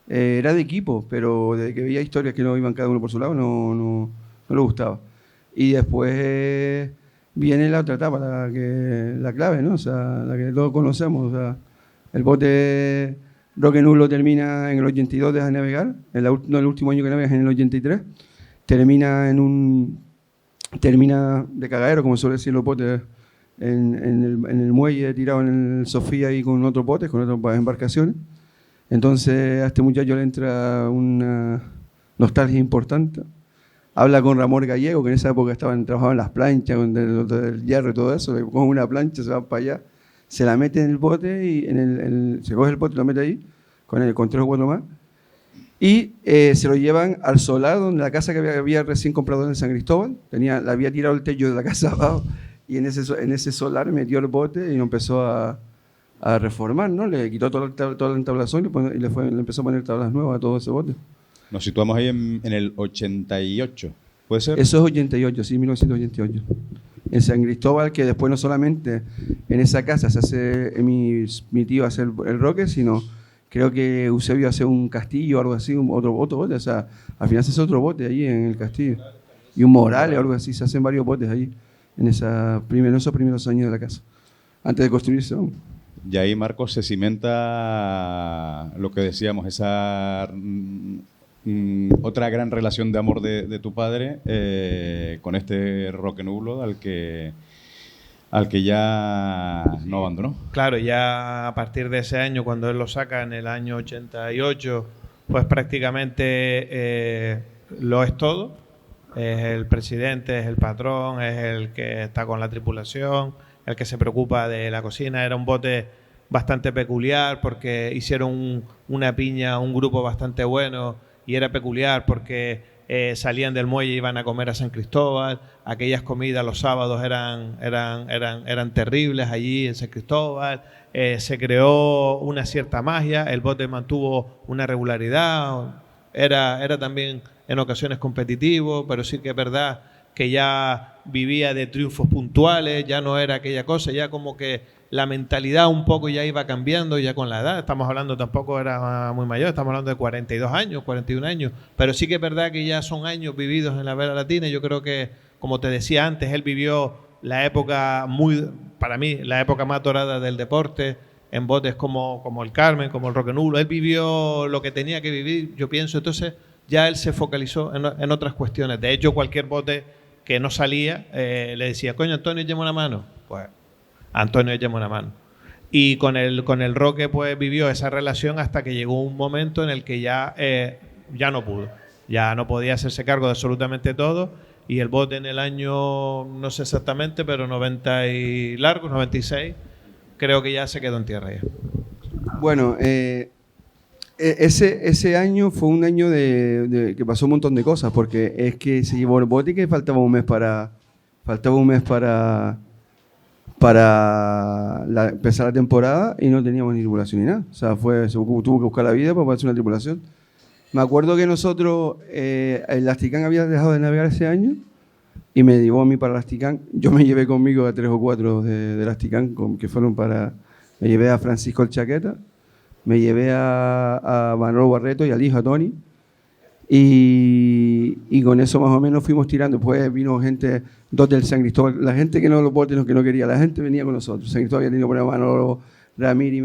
era de equipo, pero desde que veía historias que no iban cada uno por su lado, no le gustaba. Y después viene la otra etapa, la clave, ¿no? O sea, la que todos conocemos. O sea, el bote Roquenulo termina en el 82, deja de navegar. El último año que navegas en el 83. Termina de cagadero, como suele decir los botes, en el muelle, tirado en el Sofía y con otros botes, con otras embarcaciones. Entonces a este muchacho le entra una nostalgia importante. Habla con Ramón Gallego, que en esa época trabajaba en las planchas, con el hierro y todo eso. Le coge una plancha, se va para allá, se la mete en el bote, y se coge el bote y lo mete ahí, con 3 o 4 más. Y se lo llevan al solar, donde la casa que había recién comprado en San Cristóbal, le había tirado el techo de la casa abajo, y en ese solar metió el bote y lo empezó a reformar, ¿no? Le quitó toda la entablación y le empezó a poner tablas nuevas a todo ese bote. Nos situamos ahí en el 88, ¿puede ser? Eso es 88, sí, 1988. En San Cristóbal, que después no solamente en esa casa se hace, mi tío hace el Roque, sino creo que Eusebio hace un castillo o algo así, otro bote, o sea, al final se hace otro bote allí en el castillo. Y un Morales o algo así, se hacen varios botes allí, en esos primeros años de la casa, antes de construirse. ¿No? Y ahí, Marcos, se cimenta lo que decíamos, esa otra gran relación de amor de tu padre con este Roquenulo al que ya no abandonó. Claro, ya a partir de ese año, cuando él lo saca en el año 88, pues prácticamente lo es todo. Es el presidente, es el patrón, es el que está con la tripulación, el que se preocupa de la cocina. Era un bote bastante peculiar porque hicieron una piña, un grupo bastante bueno, y era peculiar porque salían del muelle y iban a comer a San Cristóbal. Aquellas comidas los sábados eran terribles allí en San Cristóbal. Se creó una cierta magia, el bote mantuvo una regularidad, era también en ocasiones competitivo, pero sí que es verdad que ya vivía de triunfos puntuales, ya no era aquella cosa, ya como que la mentalidad un poco ya iba cambiando ya con la edad. Estamos hablando, tampoco era muy mayor, estamos hablando de 42 años, 41 años, pero sí que es verdad que ya son años vividos en la vela latina. Yo creo que, como te decía antes, él vivió la época para mí, la época más dorada del deporte, en botes como el Carmen, como el Roquenulo. Él vivió lo que tenía que vivir, yo pienso. Entonces ya él se focalizó en otras cuestiones. De hecho, cualquier bote que no salía, le decía, coño, Antonio, échame una mano. Pues Antonio, échame una mano. Y con el Roque pues vivió esa relación hasta que llegó un momento en el que ya no pudo. Ya no podía hacerse cargo de absolutamente todo, y el bote en el año, no sé exactamente, pero 90 y largos, 96, creo que ya se quedó en tierra ya. Bueno, ese año fue un año que pasó un montón de cosas, porque es que se llevó el bote y que faltaba un mes para empezar la temporada, y no teníamos ni tripulación ni nada. O sea, tuvo que buscar la vida para poder hacer una tripulación. Me acuerdo que nosotros, el Lasticán había dejado de navegar ese año y me llevó a mí para Lasticán. Yo me llevé conmigo a 3 o 4 de Lasticán, que fueron me llevé a Francisco el Chaqueta, me llevé a Manolo Barreto y al hijo, a Tony, y con eso más o menos fuimos tirando. Después vino gente, 2 del San Cristóbal, la gente que no los botes, que no quería, la gente venía con nosotros. San Cristóbal había tenido por ahí Manolo Ramírez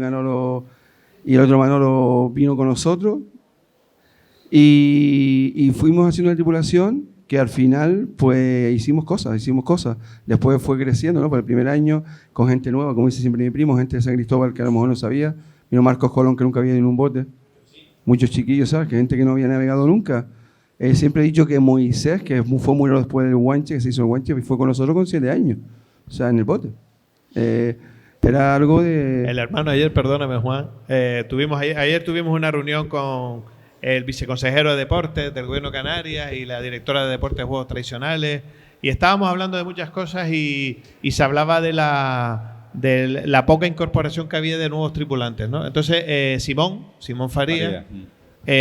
y el otro Manolo vino con nosotros. Y fuimos haciendo una tripulación que al final pues hicimos cosas. Después fue creciendo, ¿no? Por el primer año con gente nueva, como dice siempre mi primo, gente de San Cristóbal que a lo mejor no sabía. Vino Marcos Colón, que nunca había ido en un bote. Muchos chiquillos, ¿sabes? Que gente que no había navegado nunca. Siempre he dicho que Moisés, que fue muy después del guanche, que se hizo el guanche, fue con nosotros con 7 años. O sea, en el bote. Era algo de... El hermano ayer, perdóname Juan, ayer tuvimos una reunión con el viceconsejero de Deportes del Gobierno de Canarias y la directora de Deportes de Juegos Tradicionales, y estábamos hablando de muchas cosas y se hablaba de la poca incorporación que había de nuevos tripulantes, ¿no? Entonces, Simón Faría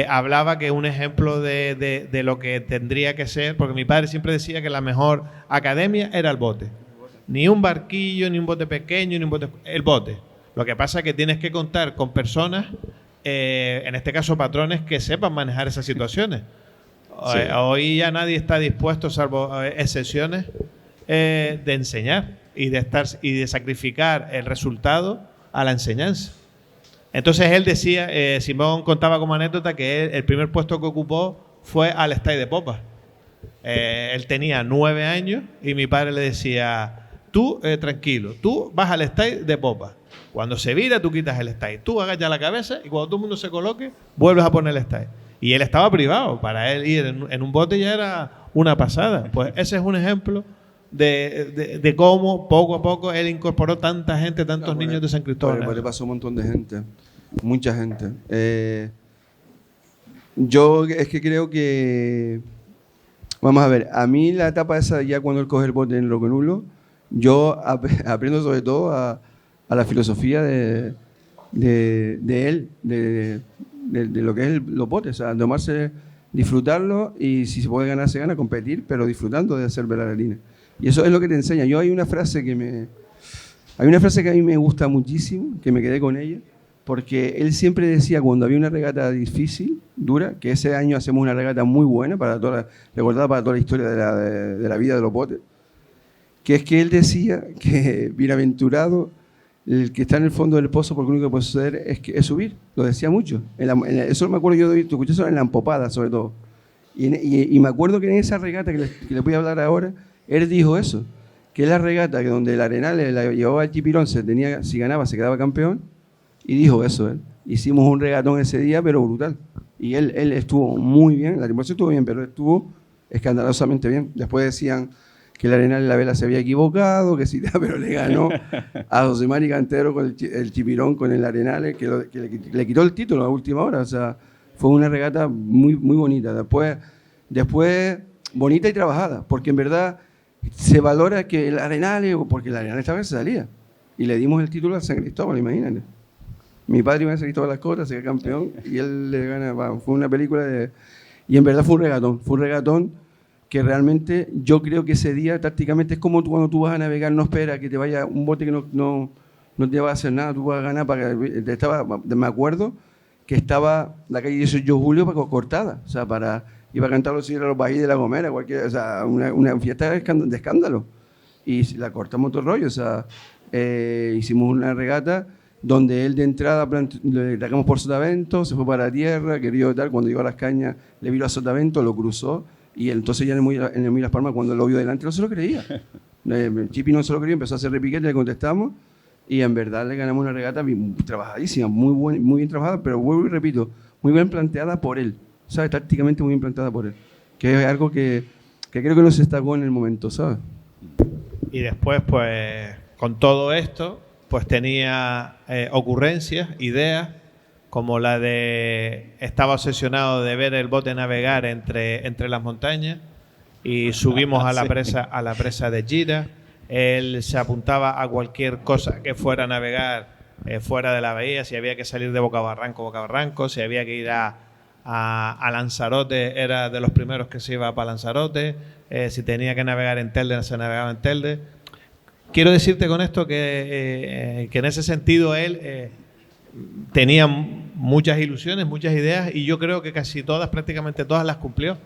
hablaba que un ejemplo de lo que tendría que ser, porque mi padre siempre decía que la mejor academia era el bote. Ni un barquillo, ni un bote pequeño, el bote. Lo que pasa es que tienes que contar con personas, en este caso patrones, que sepan manejar esas situaciones. Sí. Hoy ya nadie está dispuesto, salvo excepciones, de enseñar y de sacrificar el resultado a la enseñanza. Entonces él decía, Simón contaba como anécdota que el primer puesto que ocupó fue al stay de popa. Él tenía 9 años y mi padre le decía: tú tranquilo, tú vas al stay de popa. Cuando se vira, tú quitas el stay. Tú agachas la cabeza y cuando todo el mundo se coloque, vuelves a poner el stay. Y él estaba privado. Para él ir en un bote ya era una pasada. Pues ese es un ejemplo de cómo poco a poco él incorporó tanta gente, tantos niños de San Cristóbal. Pues le pasó un montón de gente. Mucha gente. Yo es que creo que... Vamos a ver, a mí la etapa esa, ya cuando él coge el bote en Roque Nulo, yo aprendo sobre todo a la filosofía de él, de lo que es los botes, o sea, tomarse, disfrutarlo, y si se puede ganar, se gana, competir, pero disfrutando de hacer velar la línea. Y eso es lo que te enseña. Hay una frase que a mí me gusta muchísimo, que me quedé con ella, porque él siempre decía, cuando había una regata difícil, dura, que ese año hacemos una regata muy buena, recordada para toda la historia de la vida de los botes, que es que él decía que bienaventurado el que está en el fondo del pozo, porque lo único que puede suceder es subir. Lo decía mucho. Eso me acuerdo yo, escuché eso en la empopada, sobre todo. Y me acuerdo que en esa regata que le voy a hablar ahora, él dijo eso, que es la regata que donde el Arenal la llevaba al Chipirón, si ganaba se quedaba campeón, y dijo eso él. Hicimos un regatón ese día, pero brutal. Y él estuvo muy bien, la tripulación estuvo bien, pero él estuvo escandalosamente bien. Después decían que el Arenal en la vela se había equivocado, que sí, pero le ganó a José Mari Cantero con el Chipirón, con el Arenal, que le quitó el título a última hora. O sea, fue una regata muy, muy bonita. Después bonita y trabajada, porque en verdad se valora que el Arenal, porque el Arenal esta vez se salía, y le dimos el título a San Cristóbal, imagínate. Mi padre iba a San Cristóbal a las Cotas, se quedó campeón, y él le gana. Fue una película y en verdad fue un regatón que realmente yo creo que ese día tácticamente es como cuando tú vas a navegar, no espera que te vaya un bote que no te va a hacer nada, tú vas a ganar. Me acuerdo que estaba la calle 18 de Julio cortada, o sea, iba a cantar los cielos de los Bahíes de La Gomera, o sea, una fiesta de escándalo, y la cortamos todo el rollo. O sea, hicimos una regata donde él de entrada le sacamos por Sotavento, se fue para tierra, querido tal, cuando llegó a las cañas le vio a Sotavento, lo cruzó, y entonces ya en el Muy Las Palmas, cuando lo vio delante, no se lo creía. Chipi no se lo creía, empezó a hacer repiquete, le contestamos, y en verdad le ganamos una regata trabajadísima, muy bien trabajada, pero vuelvo y repito, muy bien planteada por él, ¿sabes? Tácticamente muy bien planteada por él, que es algo que creo que no se destacó en el momento, ¿sabes? Y después, pues, con todo esto, pues tenía ocurrencias, ideas, como la de estaba obsesionado de ver el bote navegar entre las montañas y subimos a la presa de Gira. Él se apuntaba a cualquier cosa que fuera a navegar fuera de la bahía, si había que salir de boca barranco, si había que ir a Lanzarote, era de los primeros que se iba para Lanzarote, si tenía que navegar en Telde, se navegaba en Telde. Quiero decirte con esto que en ese sentido él tenía muchas ilusiones, muchas ideas, y yo creo que casi todas, prácticamente todas las cumplió,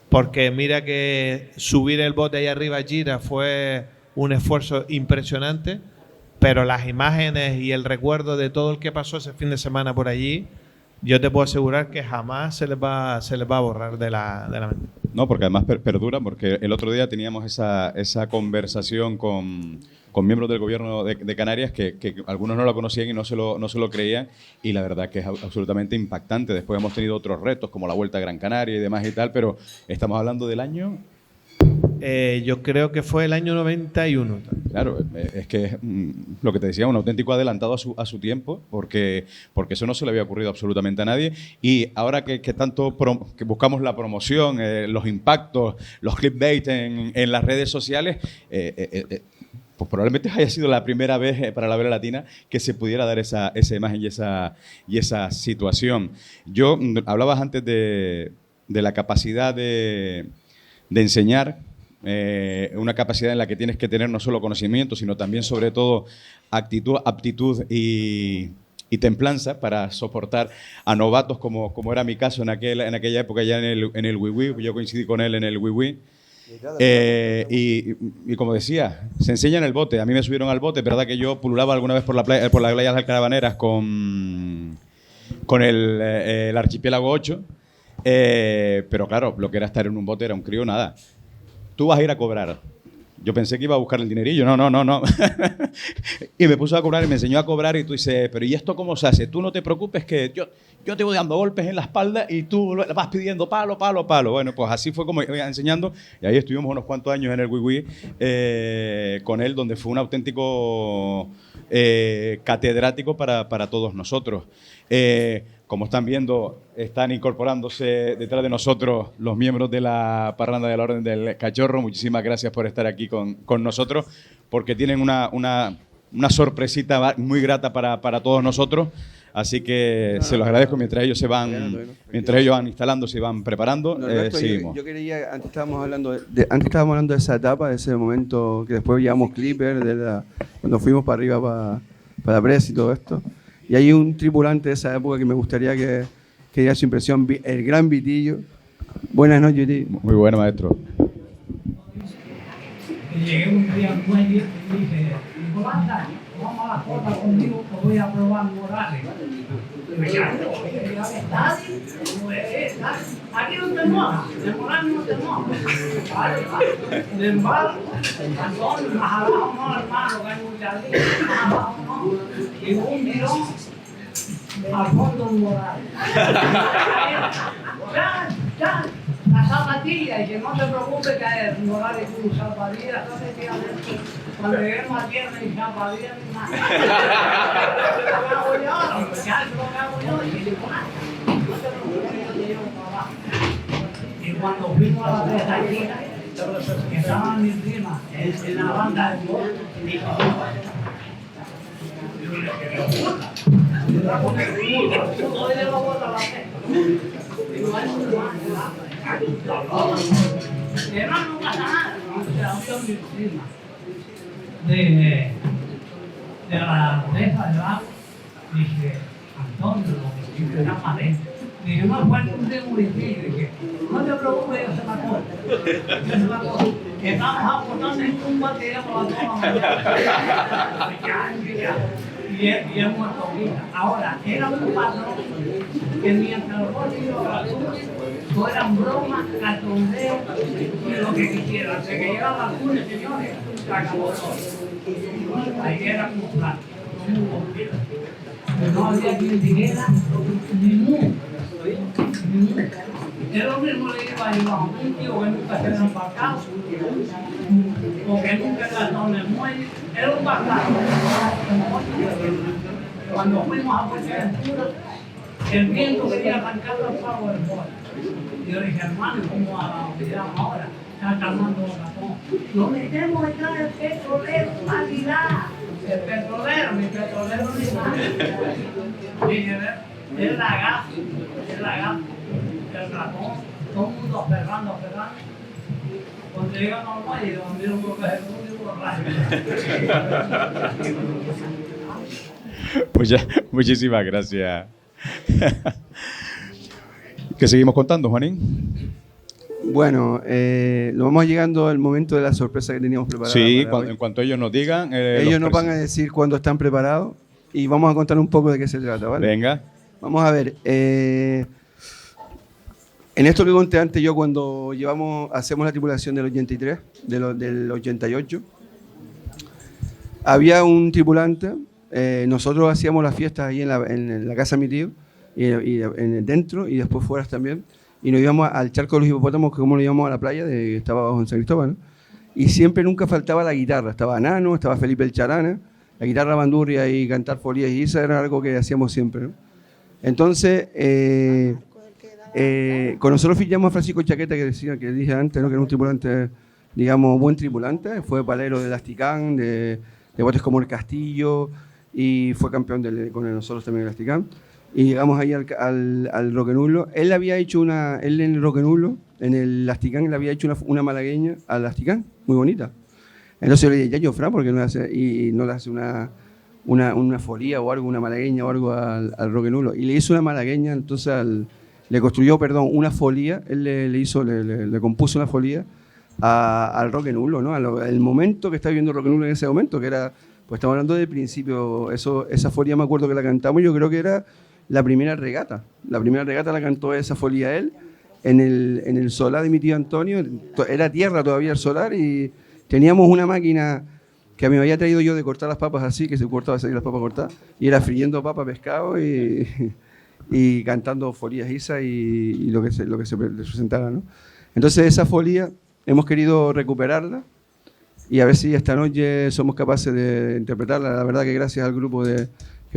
porque mira que subir el bote ahí arriba a Gira fue un esfuerzo impresionante, pero las imágenes y el recuerdo de todo el que pasó ese fin de semana por allí, yo te puedo asegurar que jamás se les va a borrar de la mente. No, porque además perdura, porque el otro día teníamos esa conversación con miembros del gobierno de Canarias que algunos no lo conocían y no se lo creían, y la verdad que es absolutamente impactante. Después hemos tenido otros retos como la Vuelta a Gran Canaria y demás y tal, pero estamos hablando del año... Yo creo que fue el año 91. Claro, es que es lo que te decía, un auténtico adelantado a su tiempo, porque eso no se le había ocurrido absolutamente a nadie. Y ahora que tanto que buscamos la promoción, los impactos, los clickbait en las redes sociales, pues probablemente haya sido la primera vez para la Vela Latina que se pudiera dar esa imagen y esa situación. Yo hablabas antes de la capacidad de enseñar, una capacidad en la que tienes que tener no solo conocimiento, sino también, sobre todo, actitud, aptitud y templanza para soportar a novatos, como era mi caso en aquella época ya en el Wiwi. Yo coincidí con él en el Wiwi. Y como decía, se enseña en el bote. A mí me subieron al bote, verdad que yo pululaba alguna vez por las playas de Caravaneras con el archipiélago 8, pero claro, lo que era estar en un bote era un crío, nada. Tú vas a ir a cobrar. Yo pensé que iba a buscar el dinerillo. No. Y me puso a cobrar y me enseñó a cobrar, y tú dices, pero ¿y esto cómo se hace? Tú no te preocupes, que yo te voy dando golpes en la espalda y tú vas pidiendo palo. Bueno, pues así fue como iba enseñando, y ahí estuvimos unos cuantos años en el Wiwi con él, donde fue un auténtico catedrático para todos nosotros. Como están viendo, están incorporándose detrás de nosotros los miembros de la parranda de la Orden del Cachorro. Muchísimas gracias por estar aquí con nosotros, porque tienen una sorpresita muy grata para todos nosotros. Así que se los agradezco mientras ellos van instalándose y van preparando. Seguimos. Yo quería, antes estábamos hablando de esa etapa, de ese momento que después llevamos Clipper, cuando fuimos para arriba para Brest y todo esto. Y hay un tripulante de esa época que me gustaría que diera su impresión, el gran Vitillo. Buenas noches, Vitillo. Muy bueno, maestro. Llegué un día al muelle y dije, Nicolás, vamos a la cota conmigo que voy a probar Morales. Y me quedaron, aquí no te mojas, de Morales no te mojas. Vale. Sin embargo, Antonio, más abajo no, hermano, que hay un jardín, más abajo no. Y un mirón al fondo de Morales. Ya. La zapatilla, y que no se preocupe que Morales tuvo zapatillas, entonces cuando lleguemos a tierra y zapatillas ni más. Lo hago yo, y digo, no te preocupes, yo te llevo para abajo. Y cuando fuimos a la pesquería, que estaban mis primas en la banda del bote, dije, no le lo boto a la pesca. Digo, hermano, no pasa nada. De la oreja del lago, dije, Antonio, lo que dice era para él. Dije, no, fue un municipio. Dije, no te preocupes, yo se la cojo. Estamos aportando en un batería por la toma. Y es muerto vida. Ahora, era un patrón que mientras los botes no eran bromas, cachondeos y lo que quisieran. Hasta que llegaba algunos señores, se acabó todo. Ahí era como plan. no había quien dijera ni mu. Es lo mismo le iba a llevar a un tío que nunca se había embarcado, o que nunca ha estado en el muelle, era un barcazo. Cuando fuimos a Fuerteventura, el viento quería arrancar los pagos del muelle. Y yo le dije, hermano, ¿cómo olvidamos ahora? Está calmando el ratón. Lo metemos detrás del petrolero, calidad. El petrolero, mi petrolero ni más. Dije, el lagazo, el ratón, todo el mundo aferrando. Cuando llegamos al muelle, donde yo creo que es el único rayo. Pues ya, muchísimas gracias. ¿Qué seguimos contando, Juanín? Bueno, nos vamos llegando al momento de la sorpresa que teníamos preparada. Sí, en cuanto ellos nos digan. Ellos nos van a decir cuándo están preparados y vamos a contar un poco de qué se trata, ¿vale? Venga. Vamos a ver. En esto que conté antes, yo cuando hacemos la tripulación del 83, del 88, había un tripulante. Nosotros hacíamos las fiestas ahí en la casa de mi tío, y dentro y después fuera también. Y nos íbamos al charco de los hipopótamos, que como lo íbamos a la playa, que estaba abajo en San Cristóbal, ¿no? Y siempre nunca faltaba la guitarra. Estaba Nano, estaba Felipe el Charana, la guitarra bandurria y cantar folías y eso era algo que hacíamos siempre, ¿no? Entonces, con nosotros fichamos a Francisco Chaqueta, que dije antes, ¿no? Que era un tripulante, digamos, buen tripulante. Fue palero de Lasticán, de botes como el Castillo, y fue campeón con nosotros también en Lasticán. Y llegamos ahí al Roquenulo. Él en el Roquenulo, en el Lasticán, le había hecho una malagueña al Lasticán, muy bonita. Entonces yo le dije, ya, Fran, ¿por qué no le hace una folía o algo, una malagueña o algo al Roquenulo? Y le hizo una malagueña, entonces le construyó, una folía. Él le compuso una folía al Roquenulo, ¿no? El momento que está viviendo el Roquenulo en ese momento, que era, pues estamos hablando del principio. Esa folía me acuerdo que la cantamos, yo creo que era la primera regata. La primera regata la cantó esa folía él en el solar de mi tío Antonio. Era tierra todavía el solar y teníamos una máquina que me había traído yo de cortar las papas así, que se cortaba así las papas cortadas, y era friendo papa, pescado y cantando folías isas y lo que se presentara, ¿no? Entonces esa folía hemos querido recuperarla y a ver si esta noche somos capaces de interpretarla. La verdad que gracias al grupo que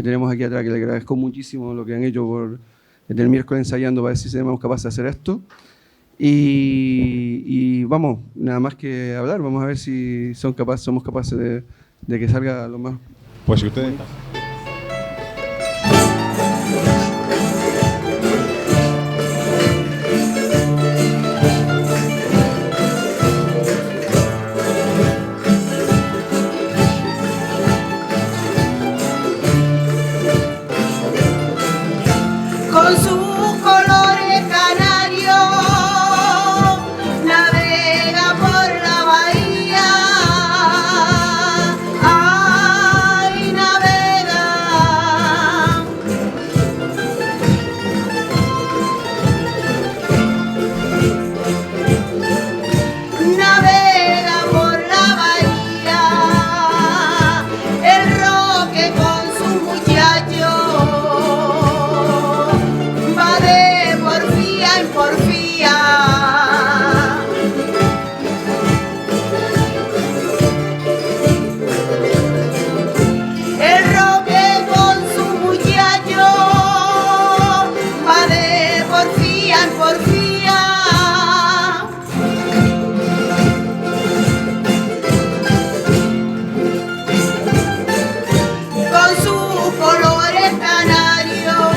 tenemos aquí atrás, que le agradezco muchísimo lo que han hecho desde el miércoles ensayando para ver si seremos capaces de hacer esto. Y vamos, nada más que hablar, vamos a ver si somos capaces de que salga lo más. Pues si ustedes. Con sus colores canarios navega por la bahía, ay, navega. Navega por la bahía, el Roque con sus muchachos. Porfía. El Roque con su muchacho va de porfía en porfía. Con sus colores canarios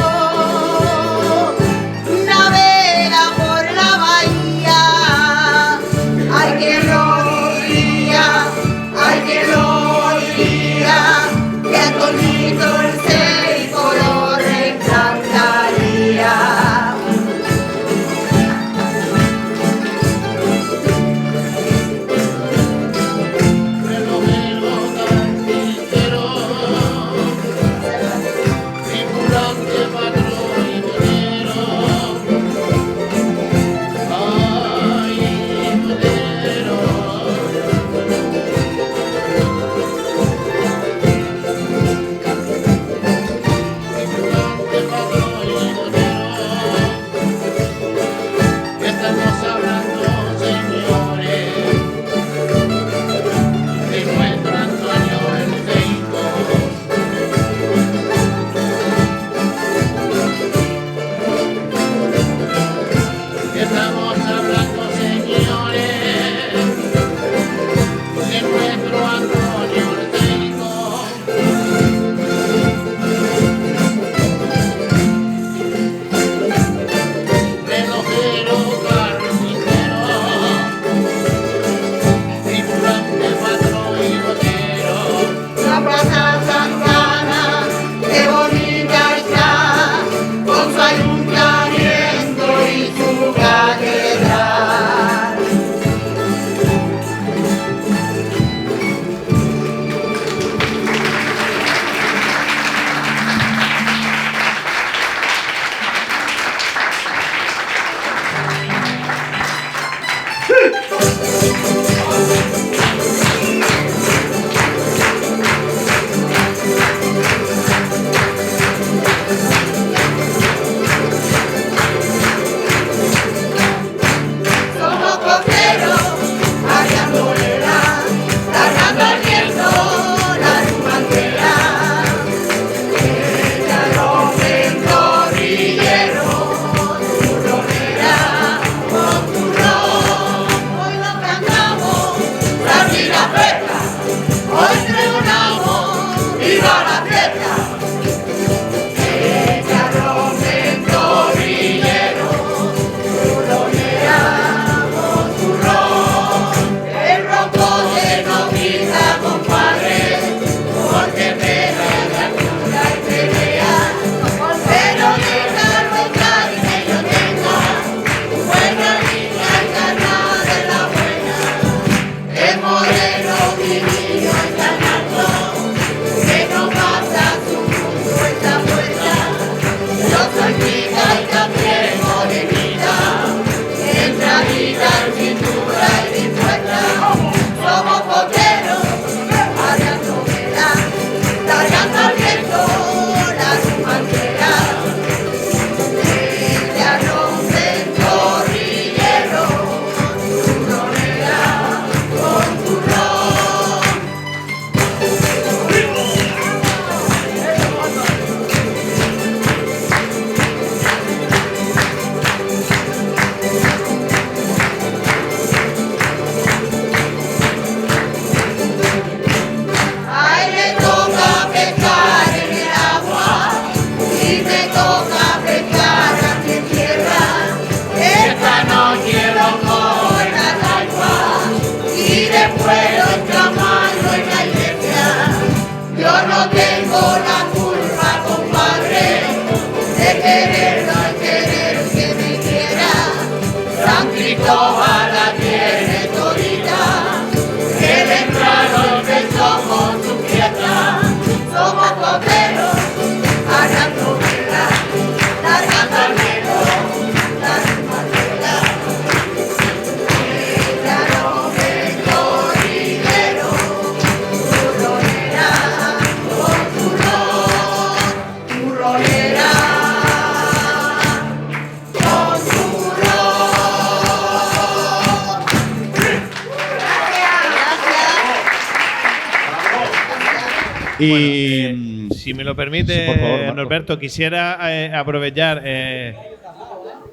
Y si me lo permite, sí, por favor, Marco. Norberto, quisiera aprovechar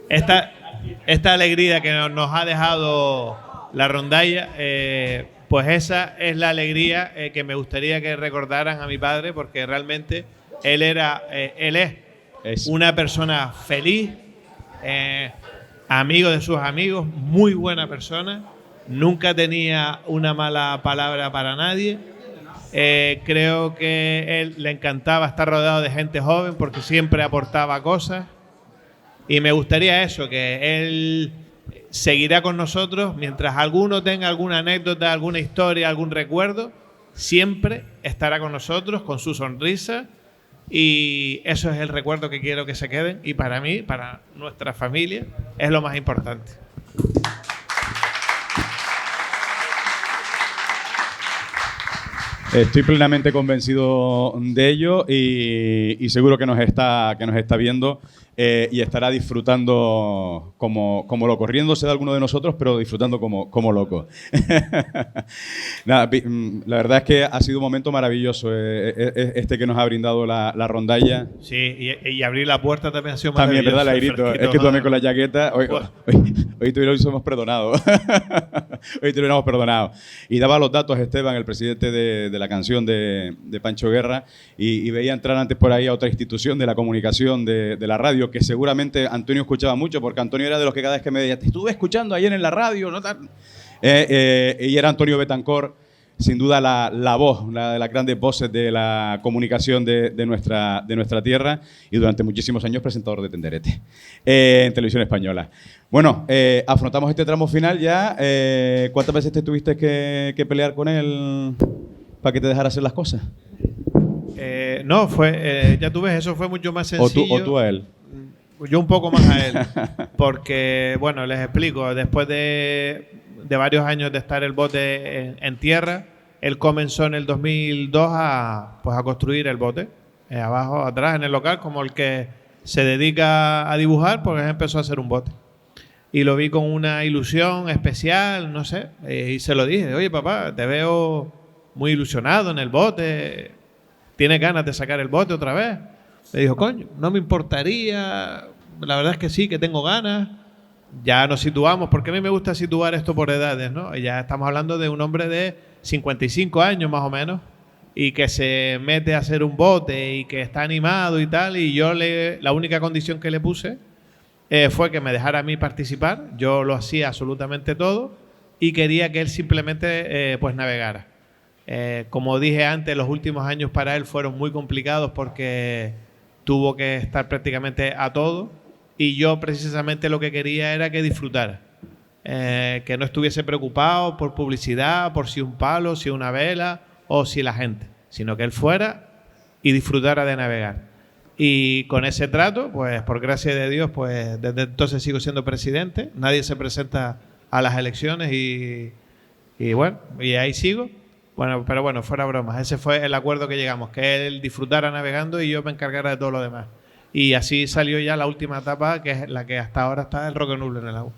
esta alegría que nos ha dejado la rondalla. Pues esa es la alegría que me gustaría que recordaran a mi padre, porque realmente él es una persona feliz, amigo de sus amigos, muy buena persona, nunca tenía una mala palabra para nadie. Creo que él le encantaba estar rodeado de gente joven porque siempre aportaba cosas, y me gustaría eso, que él seguirá con nosotros mientras alguno tenga alguna anécdota, alguna historia, algún recuerdo, siempre estará con nosotros con su sonrisa, y eso es el recuerdo que quiero que se queden, y para mí, para nuestra familia, es lo más importante. Estoy plenamente convencido de ello y seguro que nos está viendo y estará disfrutando como loco, riéndose de alguno de nosotros, pero disfrutando como loco. Nada, la verdad es que ha sido un momento maravilloso este que nos ha brindado la rondalla. Sí, y abrir la puerta también ha sido también, maravilloso. ¿verdad, Lairito? Es que tú también con la chaqueta. Hoy te lo hemos perdonado. Hoy te lo hemos perdonado. Y daba los datos Esteban, el presidente de la canción de Pancho Guerra, y veía entrar antes por ahí a otra institución de la comunicación de la radio, que seguramente Antonio escuchaba mucho, porque Antonio era de los que cada vez que me decía, te estuve escuchando ayer en la radio, ¿no? Y era Antonio Betancor, sin duda la voz, una de las grandes voces de la comunicación de nuestra tierra, y durante muchísimos años presentador de Tenderete en Televisión Española. Bueno, afrontamos este tramo final ya. ¿Cuántas veces te tuviste que pelear con él para que te dejara hacer las cosas? No, ya tú ves, eso fue mucho más sencillo. ¿O tú a él? Yo un poco más a él, porque, bueno, les explico, después de varios años de estar el bote en tierra, él comenzó en el 2002 a construir el bote, abajo, atrás, en el local, como el que se dedica a dibujar, pues empezó a hacer un bote. Y lo vi con una ilusión especial, no sé, y se lo dije, oye papá, te veo muy ilusionado en el bote, ¿tienes ganas de sacar el bote otra vez? Me dijo, coño, no me importaría, la verdad es que sí, que tengo ganas. Ya nos situamos, porque a mí me gusta situar esto por edades, ¿no? Ya estamos hablando de un hombre de 55 años más o menos, y que se mete a hacer un bote y que está animado y tal, y yo la única condición que le puse fue que me dejara a mí participar. Yo lo hacía absolutamente todo y quería que él simplemente pues navegara. Como dije antes, los últimos años para él fueron muy complicados porque tuvo que estar prácticamente a todo, y yo precisamente lo que quería era que disfrutara, que no estuviese preocupado por publicidad, por si un palo, si una vela o si la gente, sino que él fuera y disfrutara de navegar. Y con ese trato, pues por gracia de Dios, pues desde entonces sigo siendo presidente, nadie se presenta a las elecciones y bueno, y ahí sigo. Bueno, pero bueno, fuera bromas, ese fue el acuerdo que llegamos, que él disfrutara navegando y yo me encargara de todo lo demás. Y así salió ya la última etapa, que es la que hasta ahora está el Roque Nublo en el agua.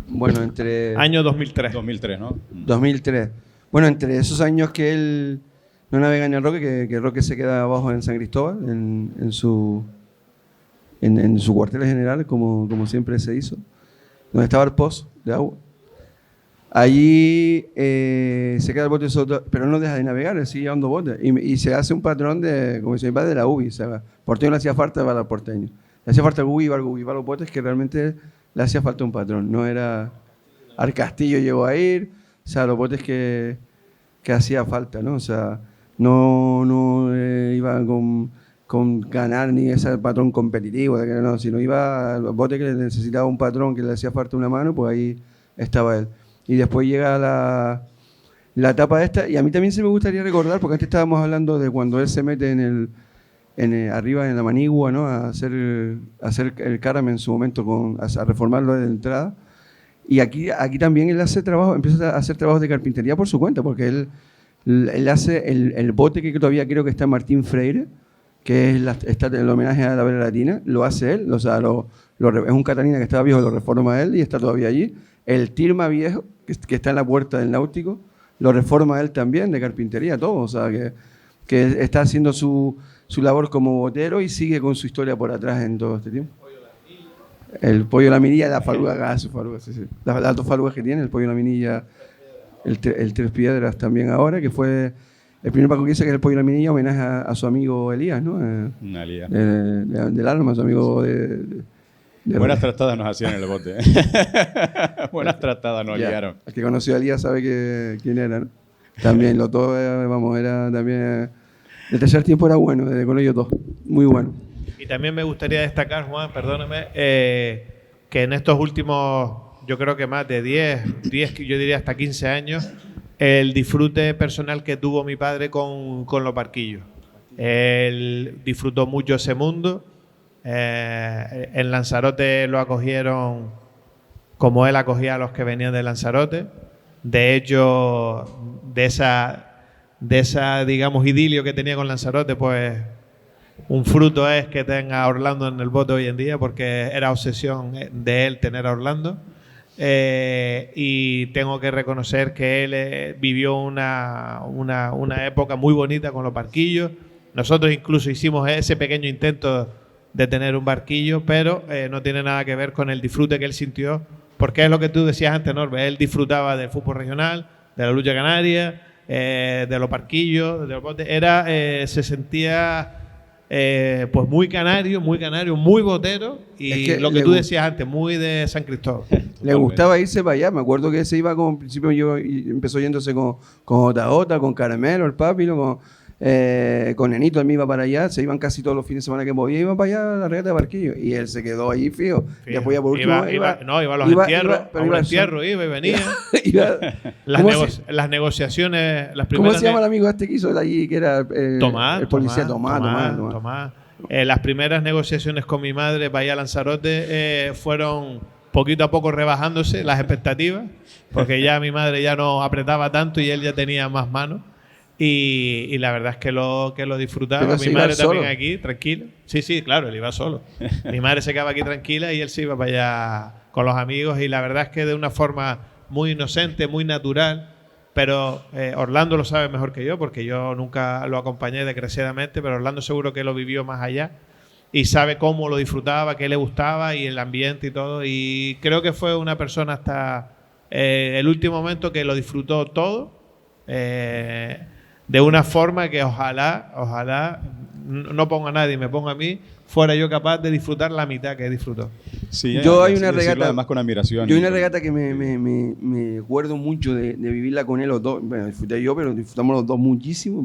Bueno, Año 2003. 2003, ¿no? 2003. Bueno, entre esos años que él no navega en el Roque, que el Roque se queda abajo en San Cristóbal, en su cuartel general, como siempre se hizo, donde estaba el pozo de agua. Allí se queda el bote solo, pero no deja de navegar, él sigue llevando botes. Y se hace un patrón como dice mi padre, de la UBI. O sea, porteño le hacía falta para el porteño. Le hacía falta el UBI para los botes, que realmente le hacía falta un patrón. No era al Castillo llegó a ir, o sea, los botes que hacía falta, ¿no? O sea, no iba con ganar ni ese patrón competitivo, no, sino iba al bote que necesitaba un patrón, que le hacía falta una mano, pues ahí estaba él. Y después llega la etapa esta, y a mí también se me gustaría recordar, porque antes estábamos hablando de cuando él se mete arriba en la manigua, ¿no? a hacer el Carmen en su momento, a reformarlo de entrada. Y aquí también él empieza a hacer trabajos de carpintería por su cuenta, porque él hace el bote que todavía creo que está en Martín Freire, que es el homenaje a la vela latina, lo hace él, o sea, es un Catalina que estaba viejo, lo reforma él y está todavía allí. El Tirma viejo, que está en la puerta del Náutico, lo reforma él también, de carpintería, todo. O sea, que que está haciendo su labor como botero y sigue con su historia por atrás en todo este tiempo. El pollo laminilla, la faluga, su faluga, sí. Las dos falugas que tiene, el pollo laminilla, el Tres Piedras también ahora, que fue el primer Paco que hizo, que es el pollo laminilla, homenaje a su amigo Elías, ¿no? Elías. Del alma, su amigo de Buenas tratadas nos hacían en el bote. Buenas tratadas nos liaron. El que conoció a Elías sabe quién era, ¿no? También los dos, era también... El tercer tiempo era bueno, con ellos dos, muy bueno. Y también me gustaría destacar, Juan, perdóname, que en estos últimos, yo creo que más de 10, yo diría hasta 15 años, el disfrute personal que tuvo mi padre con los barquillos. Él disfrutó mucho ese mundo. En Lanzarote lo acogieron como él acogía a los que venían de Lanzarote. De hecho, de esa digamos, idilio que tenía con Lanzarote, pues un fruto es que tenga a Orlando en el bote hoy en día, porque era obsesión de él tener a Orlando. Y tengo que reconocer que él vivió una época muy bonita con los barquillos. Nosotros incluso hicimos ese pequeño intento de tener un barquillo, pero no tiene nada que ver con el disfrute que él sintió, porque es lo que tú decías antes, Norbe. Él disfrutaba del fútbol regional, de la lucha canaria, de los barquillos, de los botes. Se sentía pues muy canario, muy botero, y es que lo que tú decías antes, muy de San Cristóbal. Le gustaba irse para allá. Me acuerdo que se iba, como en principio empezó yéndose con JJ, con Caramelo, el Papilo, con Nenito. Él me iba para allá, se iban casi todos los fines de semana que podía, iba para allá a la regata de barquillo, y él se quedó ahí fijo. Después ya por último iba a los entierros, iba y venía. Las negociaciones, las primeras. ¿Cómo se llama el amigo este que hizo allí, que era el policía? Tomás. Las primeras negociaciones con mi madre para ir a Lanzarote fueron poquito a poco rebajándose las expectativas, porque ya mi madre ya no apretaba tanto y él ya tenía más manos. Y la verdad es que lo disfrutaba. Mi madre también aquí, tranquila. Sí, claro, él iba solo. Mi madre se quedaba aquí tranquila y él se iba para allá con los amigos, y la verdad es que de una forma muy inocente, muy natural. Pero Orlando lo sabe mejor que yo, porque yo nunca lo acompañé desgraciadamente, pero Orlando seguro que lo vivió más allá y sabe cómo lo disfrutaba, qué le gustaba y el ambiente y todo. Y creo que fue una persona hasta el último momento que lo disfrutó todo. De una forma que ojalá no ponga a nadie, me ponga a mí, fuera yo capaz de disfrutar la mitad que disfrutó. Sí, yo hay una regata, además con admiración. Yo hay una regata que me acuerdo mucho de vivirla con él los dos. Bueno, disfruté yo, pero disfrutamos los dos muchísimo,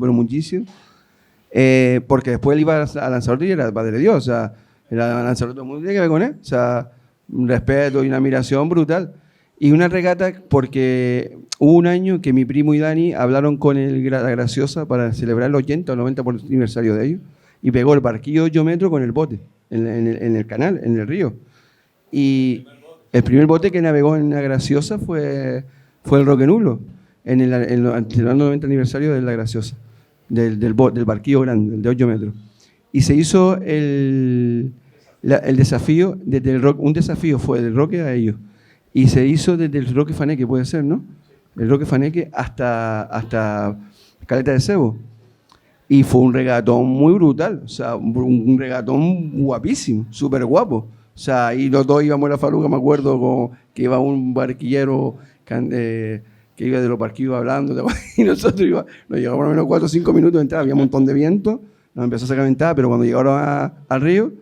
porque después él iba a Lanzarote y era Padre de Dios, o sea, era Lanzarote, muy bien que ver con él, o sea, un respeto y una admiración brutal. Y una regata porque hubo un año que mi primo y Dani hablaron con la Graciosa para celebrar el 80 o 90 por aniversario de ellos, y pegó el barquillo de 8 metros con el bote en el canal, en el río. Y el primer bote que navegó en la Graciosa fue el Roque Nulo, celebrando el 90 aniversario de la Graciosa, del barquillo grande, el de 8 metros. Y se hizo el desafío, un desafío fue del Roque a ellos. Y se hizo desde el Roque Faneque, puede ser, ¿no? El Roque Faneque hasta Caleta de Cebo. Y fue un regatón muy brutal, o sea, un regatón guapísimo, súper guapo. O sea, y los dos íbamos a la faluga, me acuerdo, que iba un barquillero que iba de los barquillos hablando, y nosotros nos llegamos por lo menos 4 o 5 minutos de entrada, había un montón de viento, nos empezó a sacar ventaja, pero cuando llegaron al río,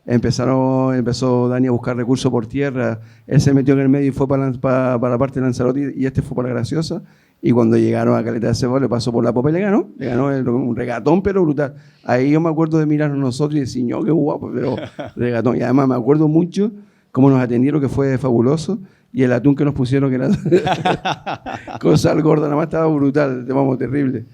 empezó Dani a buscar recursos por tierra. Él se metió en el medio y fue para la parte de Lanzarote, y este fue para la Graciosa. Y cuando llegaron a Caleta de Cebo, le pasó por la popa y le ganó un regatón, pero brutal. Ahí yo me acuerdo de mirarnos nosotros y decir, no, qué guapo, pero regatón. Y además me acuerdo mucho cómo nos atendieron, que fue fabuloso, y el atún que nos pusieron, que era con sal gorda, nada más estaba brutal, terrible.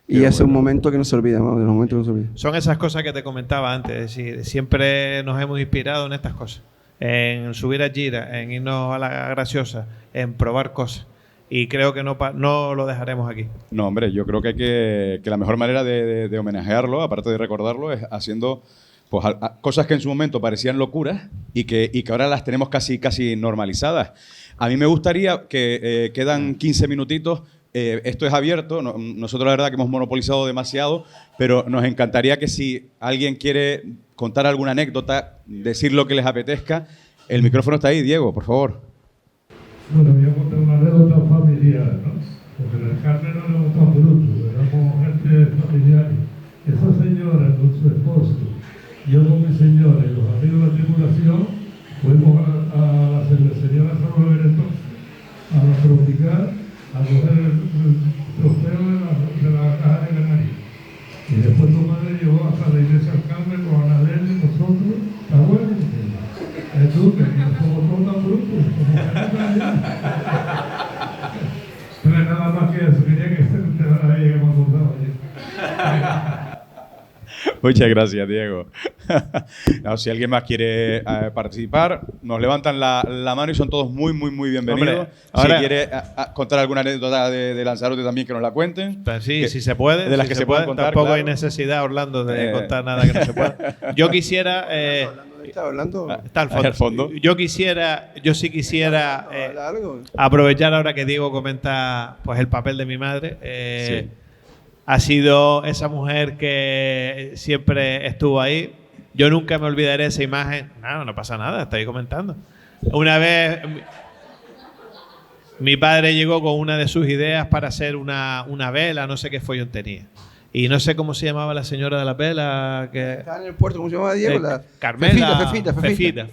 Y ese es un momento que no se olvida, de los momentos que no se olvida. Son esas cosas que te comentaba antes, es decir, siempre nos hemos inspirado en estas cosas, en subir a Gira, en irnos a la Graciosa, en probar cosas. Y creo que no lo dejaremos aquí. No, hombre, yo creo que la mejor manera de homenajearlo, aparte de recordarlo, es haciendo pues, cosas que en su momento parecían locuras y que ahora las tenemos casi normalizadas. A mí me gustaría que quedan 15 minutitos esto es abierto, nosotros la verdad que hemos monopolizado demasiado, pero nos encantaría que si alguien quiere contar alguna anécdota, decir lo que les apetezca, el micrófono está ahí, Diego, por favor. Bueno, voy a contar una anécdota familiar, ¿no? Porque en el Carmen no éramos tan brutos, éramos gente familiar. Esa señora con su esposo, yo con mi señora y los amigos de la tripulación, fuimos a la cervecería La San Roberto, a la Tropical, a coger el trofeo de la caja de Canarias. Y después tu madre llevó hasta la iglesia del Carmen con Anabel y nosotros. Está bueno. Es tú, que no somos todos tan brutos. Pero nada más que eso, quería que te la hayamos contado ayer. Muchas gracias, Diego. No, si alguien más quiere participar, nos levantan la mano y son todos muy, muy, muy bienvenidos. Hombre, ahora, si quiere contar alguna anécdota de Lanzarote también, que nos la cuenten. Pues sí, si se puede. De las si que se pueden contar, tampoco claro. hay necesidad, Orlando, de contar nada que no se pueda. Yo quisiera... ¿Está hablando? Está al fondo. Yo sí quisiera aprovechar ahora que Diego comenta pues el papel de mi madre. Sí. Ha sido esa mujer que siempre estuvo ahí. Yo nunca me olvidaré esa imagen. No pasa nada, estoy comentando. Una vez mi padre llegó con una de sus ideas para hacer una vela, no sé qué follón tenía. Y no sé cómo se llamaba la señora de la vela. Que Está en el puerto, ¿cómo se llamaba Diego? Carmela. Fefita.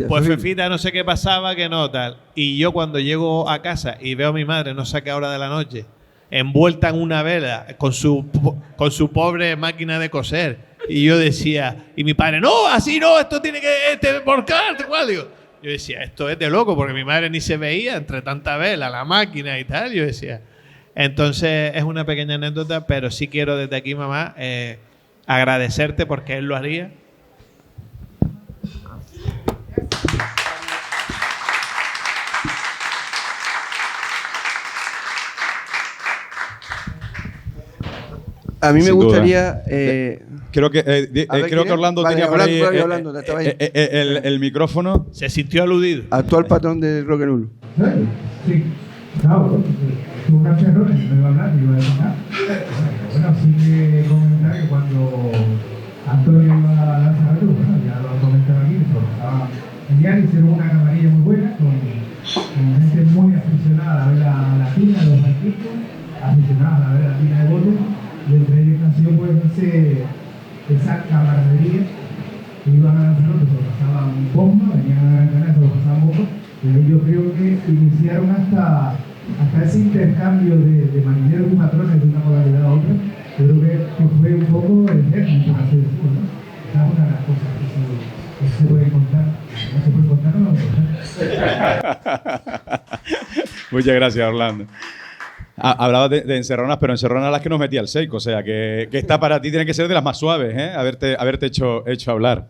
Pues Fefita no sé qué pasaba, que no, tal. Y yo cuando llego a casa y veo a mi madre, no sé a qué hora de la noche, envuelta en una vela con su pobre máquina de coser. Y yo decía, y mi padre, no, así no, esto tiene que volcar, igual. Digo, yo decía, esto es de loco, porque mi madre ni se veía entre tanta vela, la máquina y tal. Yo decía, entonces es una pequeña anécdota, pero sí quiero desde aquí, mamá, agradecerte porque él lo haría. A mí me Sin duda. gustaría... Creo que Orlando tenía por ahí el micrófono. Se sintió aludido. Actual patrón del rock and roll. Sí, claro, tuvo un cacharro, no iba a hablar, ni iba a decir nada. Bueno, sí que comentar que cuando Antonio iba a lanzar algo, bueno, ya lo comentaron aquí, estaba genial, hicieron una camarilla muy buena, con gente muy aficionada a la vela latina, los artistas, aficionados a la vela latina de bote, y entre ellos nació pues esa camaradería que iban a Lanzarote, se lo pasaban bomba, venían a Gran Canaria, se lo pasaban bomba, pero yo creo que iniciaron hasta ese intercambio de marineros y patrones de una modalidad a otra. Yo creo que fue un poco el germen, por así decirlo, ¿no? Esa es una de las cosas que se puede contar. No se puede contar, no lo puedo contar. Muchas gracias, Orlando. Hablabas de encerronas, pero encerronas las que nos metía el Seiko, o sea, que esta para ti tiene que ser de las más suaves, ¿eh? Haberte hecho hablar.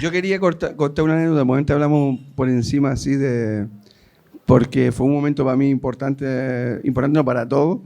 Yo quería contar una anécdota, momento hablamos por encima así porque fue un momento para mí importante no para todos,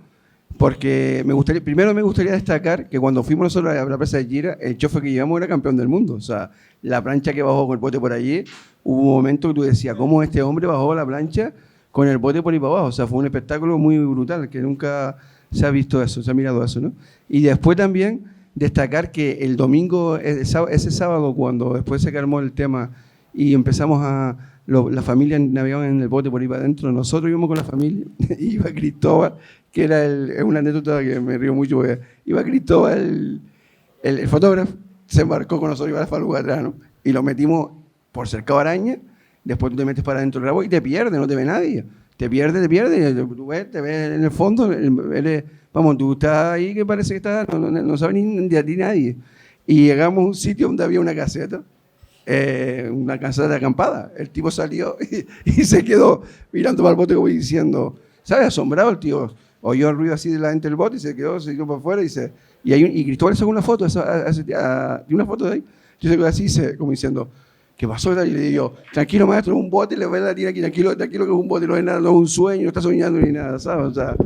porque primero me gustaría destacar que cuando fuimos nosotros a la presa de Gira, el chofer que llevamos era campeón del mundo, o sea, la plancha que bajó con el bote por allí, hubo un momento que tú decías, ¿cómo este hombre bajó la plancha con el bote por ahí para abajo? O sea, fue un espectáculo muy brutal, que nunca se ha visto eso, se ha mirado eso, ¿no? Y después también destacar que el domingo, ese sábado, cuando después se calmó el tema y empezamos la familia navegaba en el bote por ahí para adentro, nosotros íbamos con la familia, iba Cristóbal, que es una anécdota que me río mucho, porque iba Cristóbal, el fotógrafo, se embarcó con nosotros, iba a la faluga atrás, ¿no? Y lo metimos por cercado araña, después tú te metes para adentro del agua y te pierdes, no te ve nadie. Te pierdes, te ves en el fondo, tú estás ahí que parece que no sabe ni de ti nadie. Y llegamos a un sitio donde había una caseta de acampada. El tipo salió y se quedó mirando para el bote como diciendo, ¿sabes? Asombrado el tío. Oyó el ruido así de la gente del bote y se quedó para afuera y Cristóbal sacó una foto, una foto de ahí. Yo se quedó así, como diciendo, ¿qué pasó? Y le digo, tranquilo maestro, un bote, le voy a tirar aquí, tranquilo que es un bote, no es nada, no es un sueño, no está soñando ni nada, ¿sabes? O sea,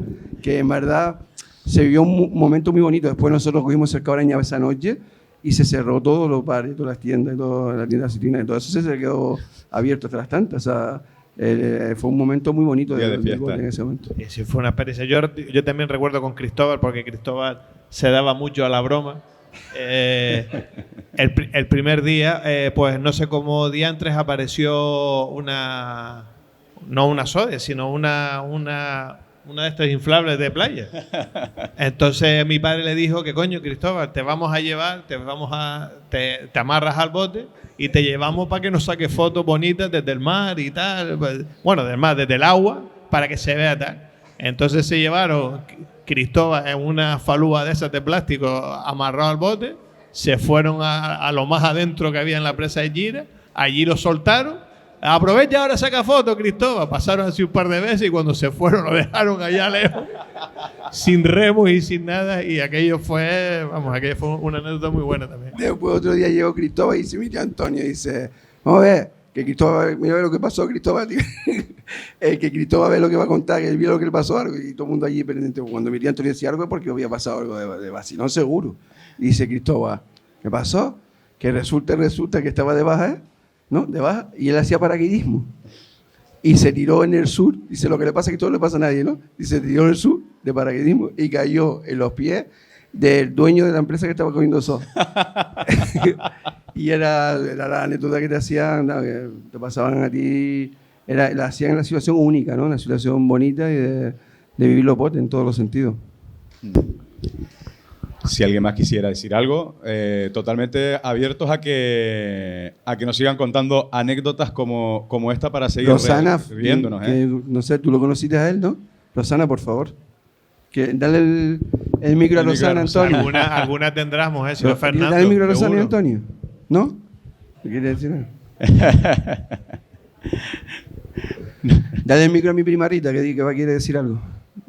que en verdad se vivió un momento muy bonito. Después nosotros cogimos cerca de Araña esa noche y se cerró todos los bares, todas las tiendas, todas las tiendas citrinas, y todo eso se quedó abierto hasta las tantas. O sea, Fue un momento muy bonito Día de del fiesta. bote en ese momento. Y sí, fue una experiencia. Yo también recuerdo con Cristóbal, porque Cristóbal se daba mucho a la broma. El primer día, pues no sé cómo diantres apareció no una soda, sino una de estos inflables de playa. Entonces mi padre le dijo que coño, Cristóbal, te vamos a llevar, te amarras al bote y te llevamos para que nos saques fotos bonitas desde el mar y tal. Bueno, del mar, desde el agua, para que se vea tal. Entonces se llevaron Cristóbal en una falúa de esas de plástico amarrado al bote, se fueron a lo más adentro que había en la presa de Gira, allí lo soltaron. Aprovecha ahora, saca fotos, Cristóbal. Pasaron así un par de veces y cuando se fueron lo dejaron allá lejos, sin remos y sin nada. Y aquello fue una anécdota muy buena también. Después otro día llegó Cristóbal y dice, mira Antonio, dice, vamos a ver, que Cristóbal, mira lo que pasó Cristóbal, que Cristóbal ve lo que va a contar, que él vio lo que le pasó algo, y todo el mundo allí pendiente. Cuando mi tía Antonio decía algo es porque había pasado algo de vacilón seguro. Y dice Cristóbal, ¿qué pasó? Que resulta que estaba de baja, ¿no? De baja, y él hacía paracaidismo. Y se tiró en el sur, dice, lo que le pasa es que todo le pasa a nadie, ¿no? Y se tiró en el sur de paracaidismo y cayó en los pies del dueño de la empresa que estaba cogiendo sol. Y era la anécdota que te hacían, no, que te pasaban a ti, la hacían en una situación única, ¿no? Una situación bonita y de vivir los botes en todos los sentidos. Si alguien más quisiera decir algo, totalmente abiertos a que nos sigan contando anécdotas como esta para seguir Rosana, riéndonos. no sé, tú lo conociste a él, ¿no? Rosana, por favor. Dale el micro a Rosana, Antonio. Alguna tendremos, señor Fernando. Dale el micro a Rosana y seguro. Antonio. ¿No? ¿Qué quiere decir? Dale el micro a mi prima Rita, que quiere decir algo.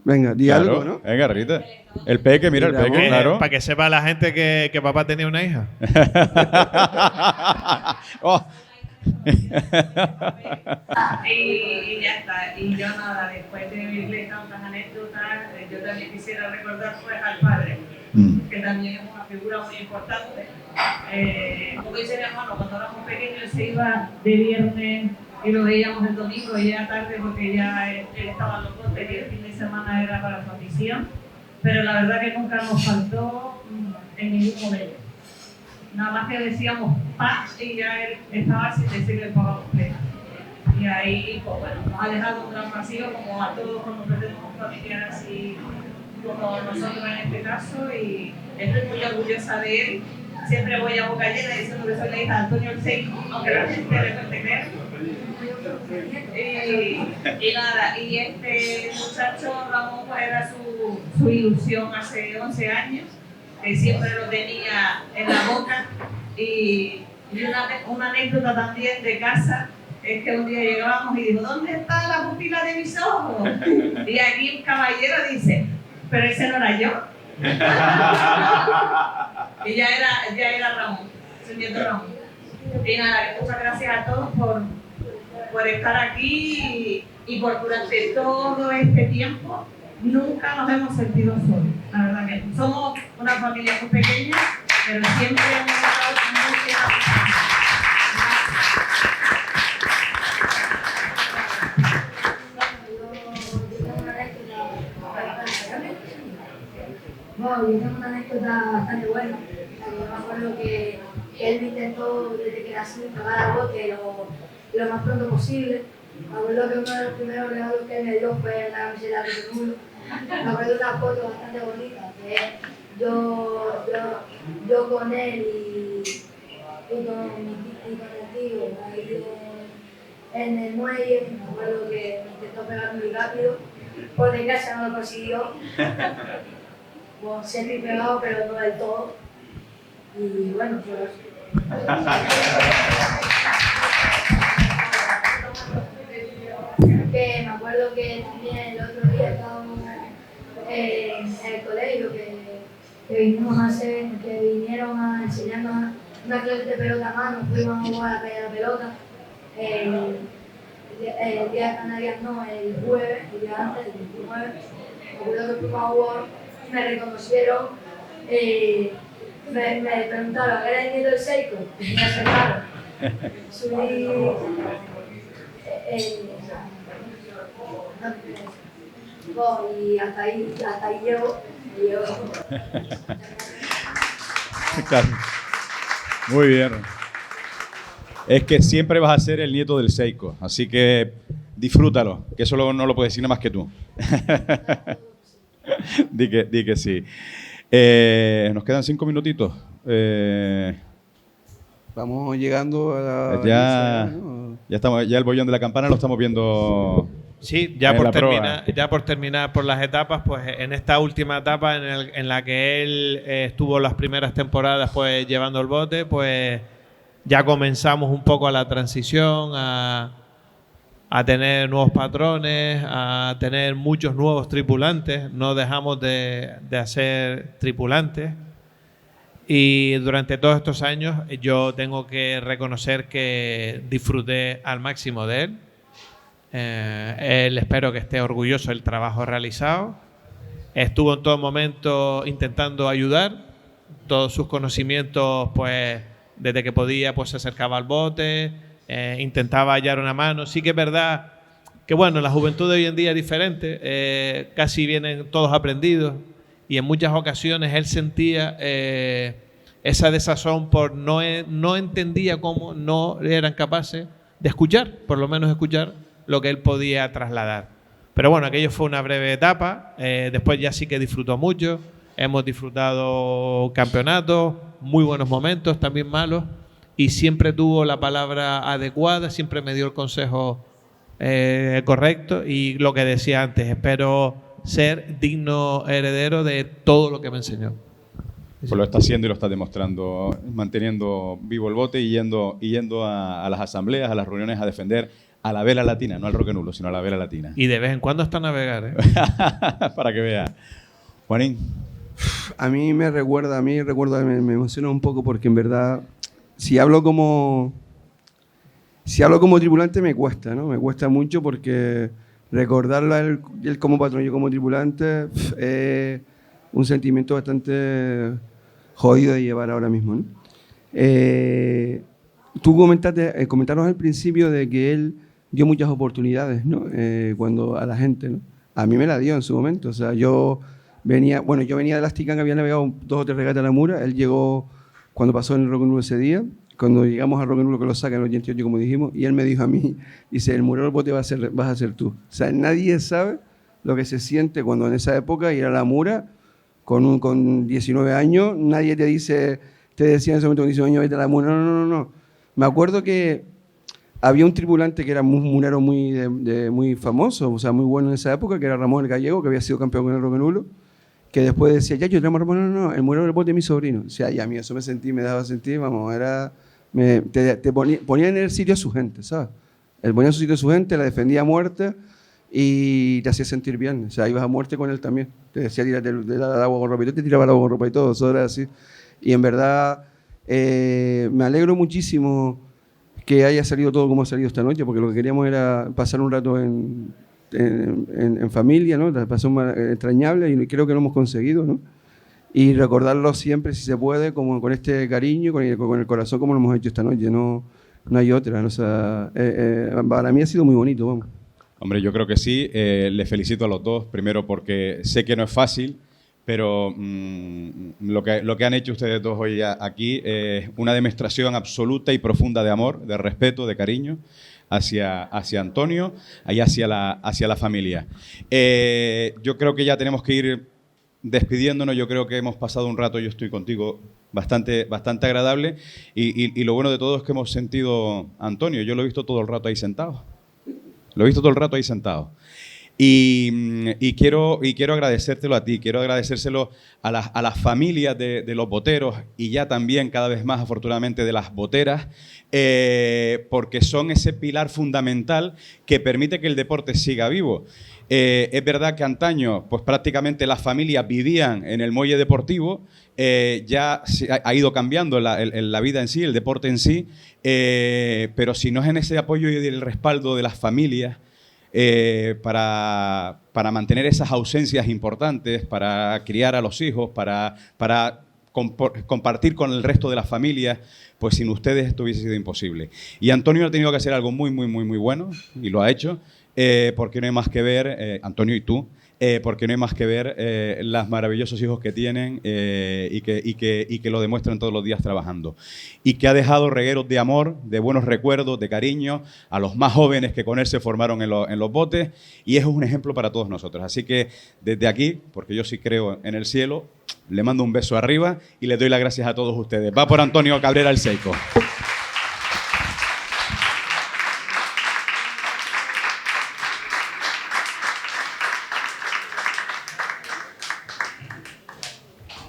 Venga, di Claro, algo, ¿no? venga, Rita. El peque, mira, el peque, claro. Para que sepa la gente que papá tenía una hija. Oh. Y ya está. Y yo nada, después de vivirle tantas anécdotas, yo también quisiera recordar pues al padre, que también es una figura muy importante. Como dice mi hermano, cuando éramos pequeños él se iba de viernes y lo veíamos el domingo y ya tarde porque ya él estaba en los botes y el fin de semana era para su afición. Pero la verdad que nunca nos faltó en ningún momento. Nada más que decíamos paz y ya él estaba sin decirle el papá completo. Y ahí, pues bueno, nos ha dejado un gran vacío como a todos cuando perdemos familiares así como nosotros en este caso, y estoy muy orgullosa de él. Siempre voy a boca llena diciendo que soy la hija de Antonio el Seico, aunque la gente le cuente creer. Y nada, y este muchacho Ramón pues era su ilusión hace 11 años, que siempre lo tenía en la boca. Y una anécdota también de casa es que un día llegábamos y dijo, ¿dónde está la pupila de mis ojos? Y aquí un caballero dice, pero ese no era yo. Y ya era Ramón, su nieto Ramón. Y nada, muchas gracias a todos por estar aquí y por durante todo este tiempo nunca nos hemos sentido solos. La verdad que somos una familia muy pequeña, pero siempre hemos estado muy Bueno, yo tengo una anécdota bastante buena. Yo me acuerdo que él me intentó desde que nací pagar al bote lo más pronto posible. Me acuerdo que uno de los primeros regalos que él me dio fue una camiseta de Nulo. Me acuerdo de una foto bastante bonita, que es yo con él y con el tío ahí en el muelle. Me acuerdo que me intentó pegar muy rápido. Por desgracia no lo consiguió. Bueno, siempre pegado, pero no del todo. Y bueno, pues. Que me acuerdo que también el otro día estábamos en el colegio que vinieron a enseñarnos una clase de pelota a mano, fuimos a jugar a la calle de la pelota. El día de Canarias no, el jueves, el día antes, el 29, me acuerdo que fuimos a jugar, me reconocieron, me preguntaron, ¿eres el nieto del Seico? Y me acercaron. Subí, Y hasta ahí llego. Claro. Muy bien. Es que siempre vas a ser el nieto del Seico, así que disfrútalo, que eso no lo puede decir nada más que tú. Di que sí. Nos quedan 5 minutitos. Vamos llegando a la... Ya ¿no? estamos, ya el bollón de la campana lo estamos viendo. Sí, ya en por, la proa. ya por terminar por las etapas, pues en esta última etapa en la que él estuvo las primeras temporadas pues llevando el bote, pues ya comenzamos un poco a la transición, a tener nuevos patrones, a tener muchos nuevos tripulantes, no dejamos de hacer tripulantes. Y durante todos estos años yo tengo que reconocer que disfruté al máximo de él. Él espero que esté orgulloso del trabajo realizado. Estuvo en todo momento intentando ayudar. Todos sus conocimientos, pues desde que podía, pues se acercaba al bote, intentaba hallar una mano. Sí que es verdad que bueno, la juventud de hoy en día es diferente, casi vienen todos aprendidos y en muchas ocasiones él sentía esa desazón por no entendía cómo no eran capaces de escuchar, por lo menos escuchar lo que él podía trasladar. Pero bueno, aquello fue una breve etapa, después ya sí que disfrutó mucho, hemos disfrutado campeonatos, muy buenos momentos, también malos, y siempre tuvo la palabra adecuada, siempre me dio el consejo correcto y lo que decía antes, espero ser digno heredero de todo lo que me enseñó. Pues lo está haciendo y lo está demostrando, manteniendo vivo el bote y yendo a las asambleas, a las reuniones a defender a la vela latina, no al roque nulo, sino a la vela latina. Y de vez en cuando hasta navegar, ¿eh? Para que vea. Juanín. A mí me emociona un poco porque en verdad, si hablo como tripulante me cuesta, ¿no? Me cuesta mucho porque recordarlo a él como patrón y yo como tripulante es un sentimiento bastante jodido de llevar ahora mismo, ¿no? Tú comentaron al principio de que él dio muchas oportunidades, ¿no? Cuando a la gente, ¿no? A mí me la dio en su momento, o sea, yo venía de las Ticán, había navegado 2 o 3 regatas a la Mura, él llegó cuando pasó en el Roque Nulo ese día, cuando llegamos al Roque Nulo que lo sacan en el 88, como dijimos, y él me dijo a mí, dice, el murero del bote vas a ser tú. O sea, nadie sabe lo que se siente cuando en esa época ir a la Mura con 19 años, nadie te decía en ese momento con 19 años, vete a la Mura, no. Me acuerdo que había un tripulante que era un murero muy famoso, o sea, muy bueno en esa época, que era Ramón el Gallego, que había sido campeón con el Roque Nulo, que después decía, ya, yo tenemos a Ramón, no, el murero del bote es mi sobrino. O sea, ya a mí eso me daba sentir, vamos, te ponía en el sitio a su gente, ¿sabes? Él ponía en su sitio a su gente, la defendía a muerte y te hacía sentir bien. O sea, ibas a muerte con él también. Te decía, tírate el agua con ropa y tú te tiraba el agua con ropa y todo, eso era así. Y en verdad, me alegro muchísimo que haya salido todo como ha salido esta noche, porque lo que queríamos era pasar un rato en familia, ¿no? Pasó entrañable y creo que lo hemos conseguido, ¿no? Y recordarlo siempre, si se puede, como con este cariño, con el corazón, como lo hemos hecho esta noche. No hay otra, ¿no? O sea, para mí ha sido muy bonito, vamos. Hombre, yo creo que sí. Les felicito a los dos, primero porque sé que no es fácil, pero lo que han hecho ustedes dos hoy aquí es una demostración absoluta y profunda de amor, de respeto, de cariño hacia Antonio y hacia la familia. Yo creo que ya tenemos que ir despidiéndonos. Yo creo que hemos pasado un rato, yo estoy contigo, bastante agradable y lo bueno de todo es que hemos sentido a Antonio. Yo lo he visto todo el rato ahí sentado. Y quiero agradecértelo a ti, quiero agradecérselo a las familias de los boteros y ya también cada vez más afortunadamente de las boteras, porque son ese pilar fundamental que permite que el deporte siga vivo. Es verdad que antaño pues prácticamente las familias vivían en el muelle deportivo, ya ha ido cambiando la vida en sí, el deporte en sí, pero si no es en ese apoyo y el respaldo de las familias, para mantener esas ausencias importantes, para criar a los hijos, para compartir con el resto de las familias, pues sin ustedes esto hubiese sido imposible. Y Antonio ha tenido que hacer algo muy bueno, y lo ha hecho, porque no hay más que ver, Antonio y tú, porque no hay más que ver los maravillosos hijos que tienen y que lo demuestran todos los días trabajando. Y que ha dejado regueros de amor, de buenos recuerdos, de cariño a los más jóvenes que con él se formaron en los botes, y eso es un ejemplo para todos nosotros. Así que desde aquí, porque yo sí creo en el cielo, le mando un beso arriba y le doy las gracias a todos ustedes. Va por Antonio Cabrera el Seico.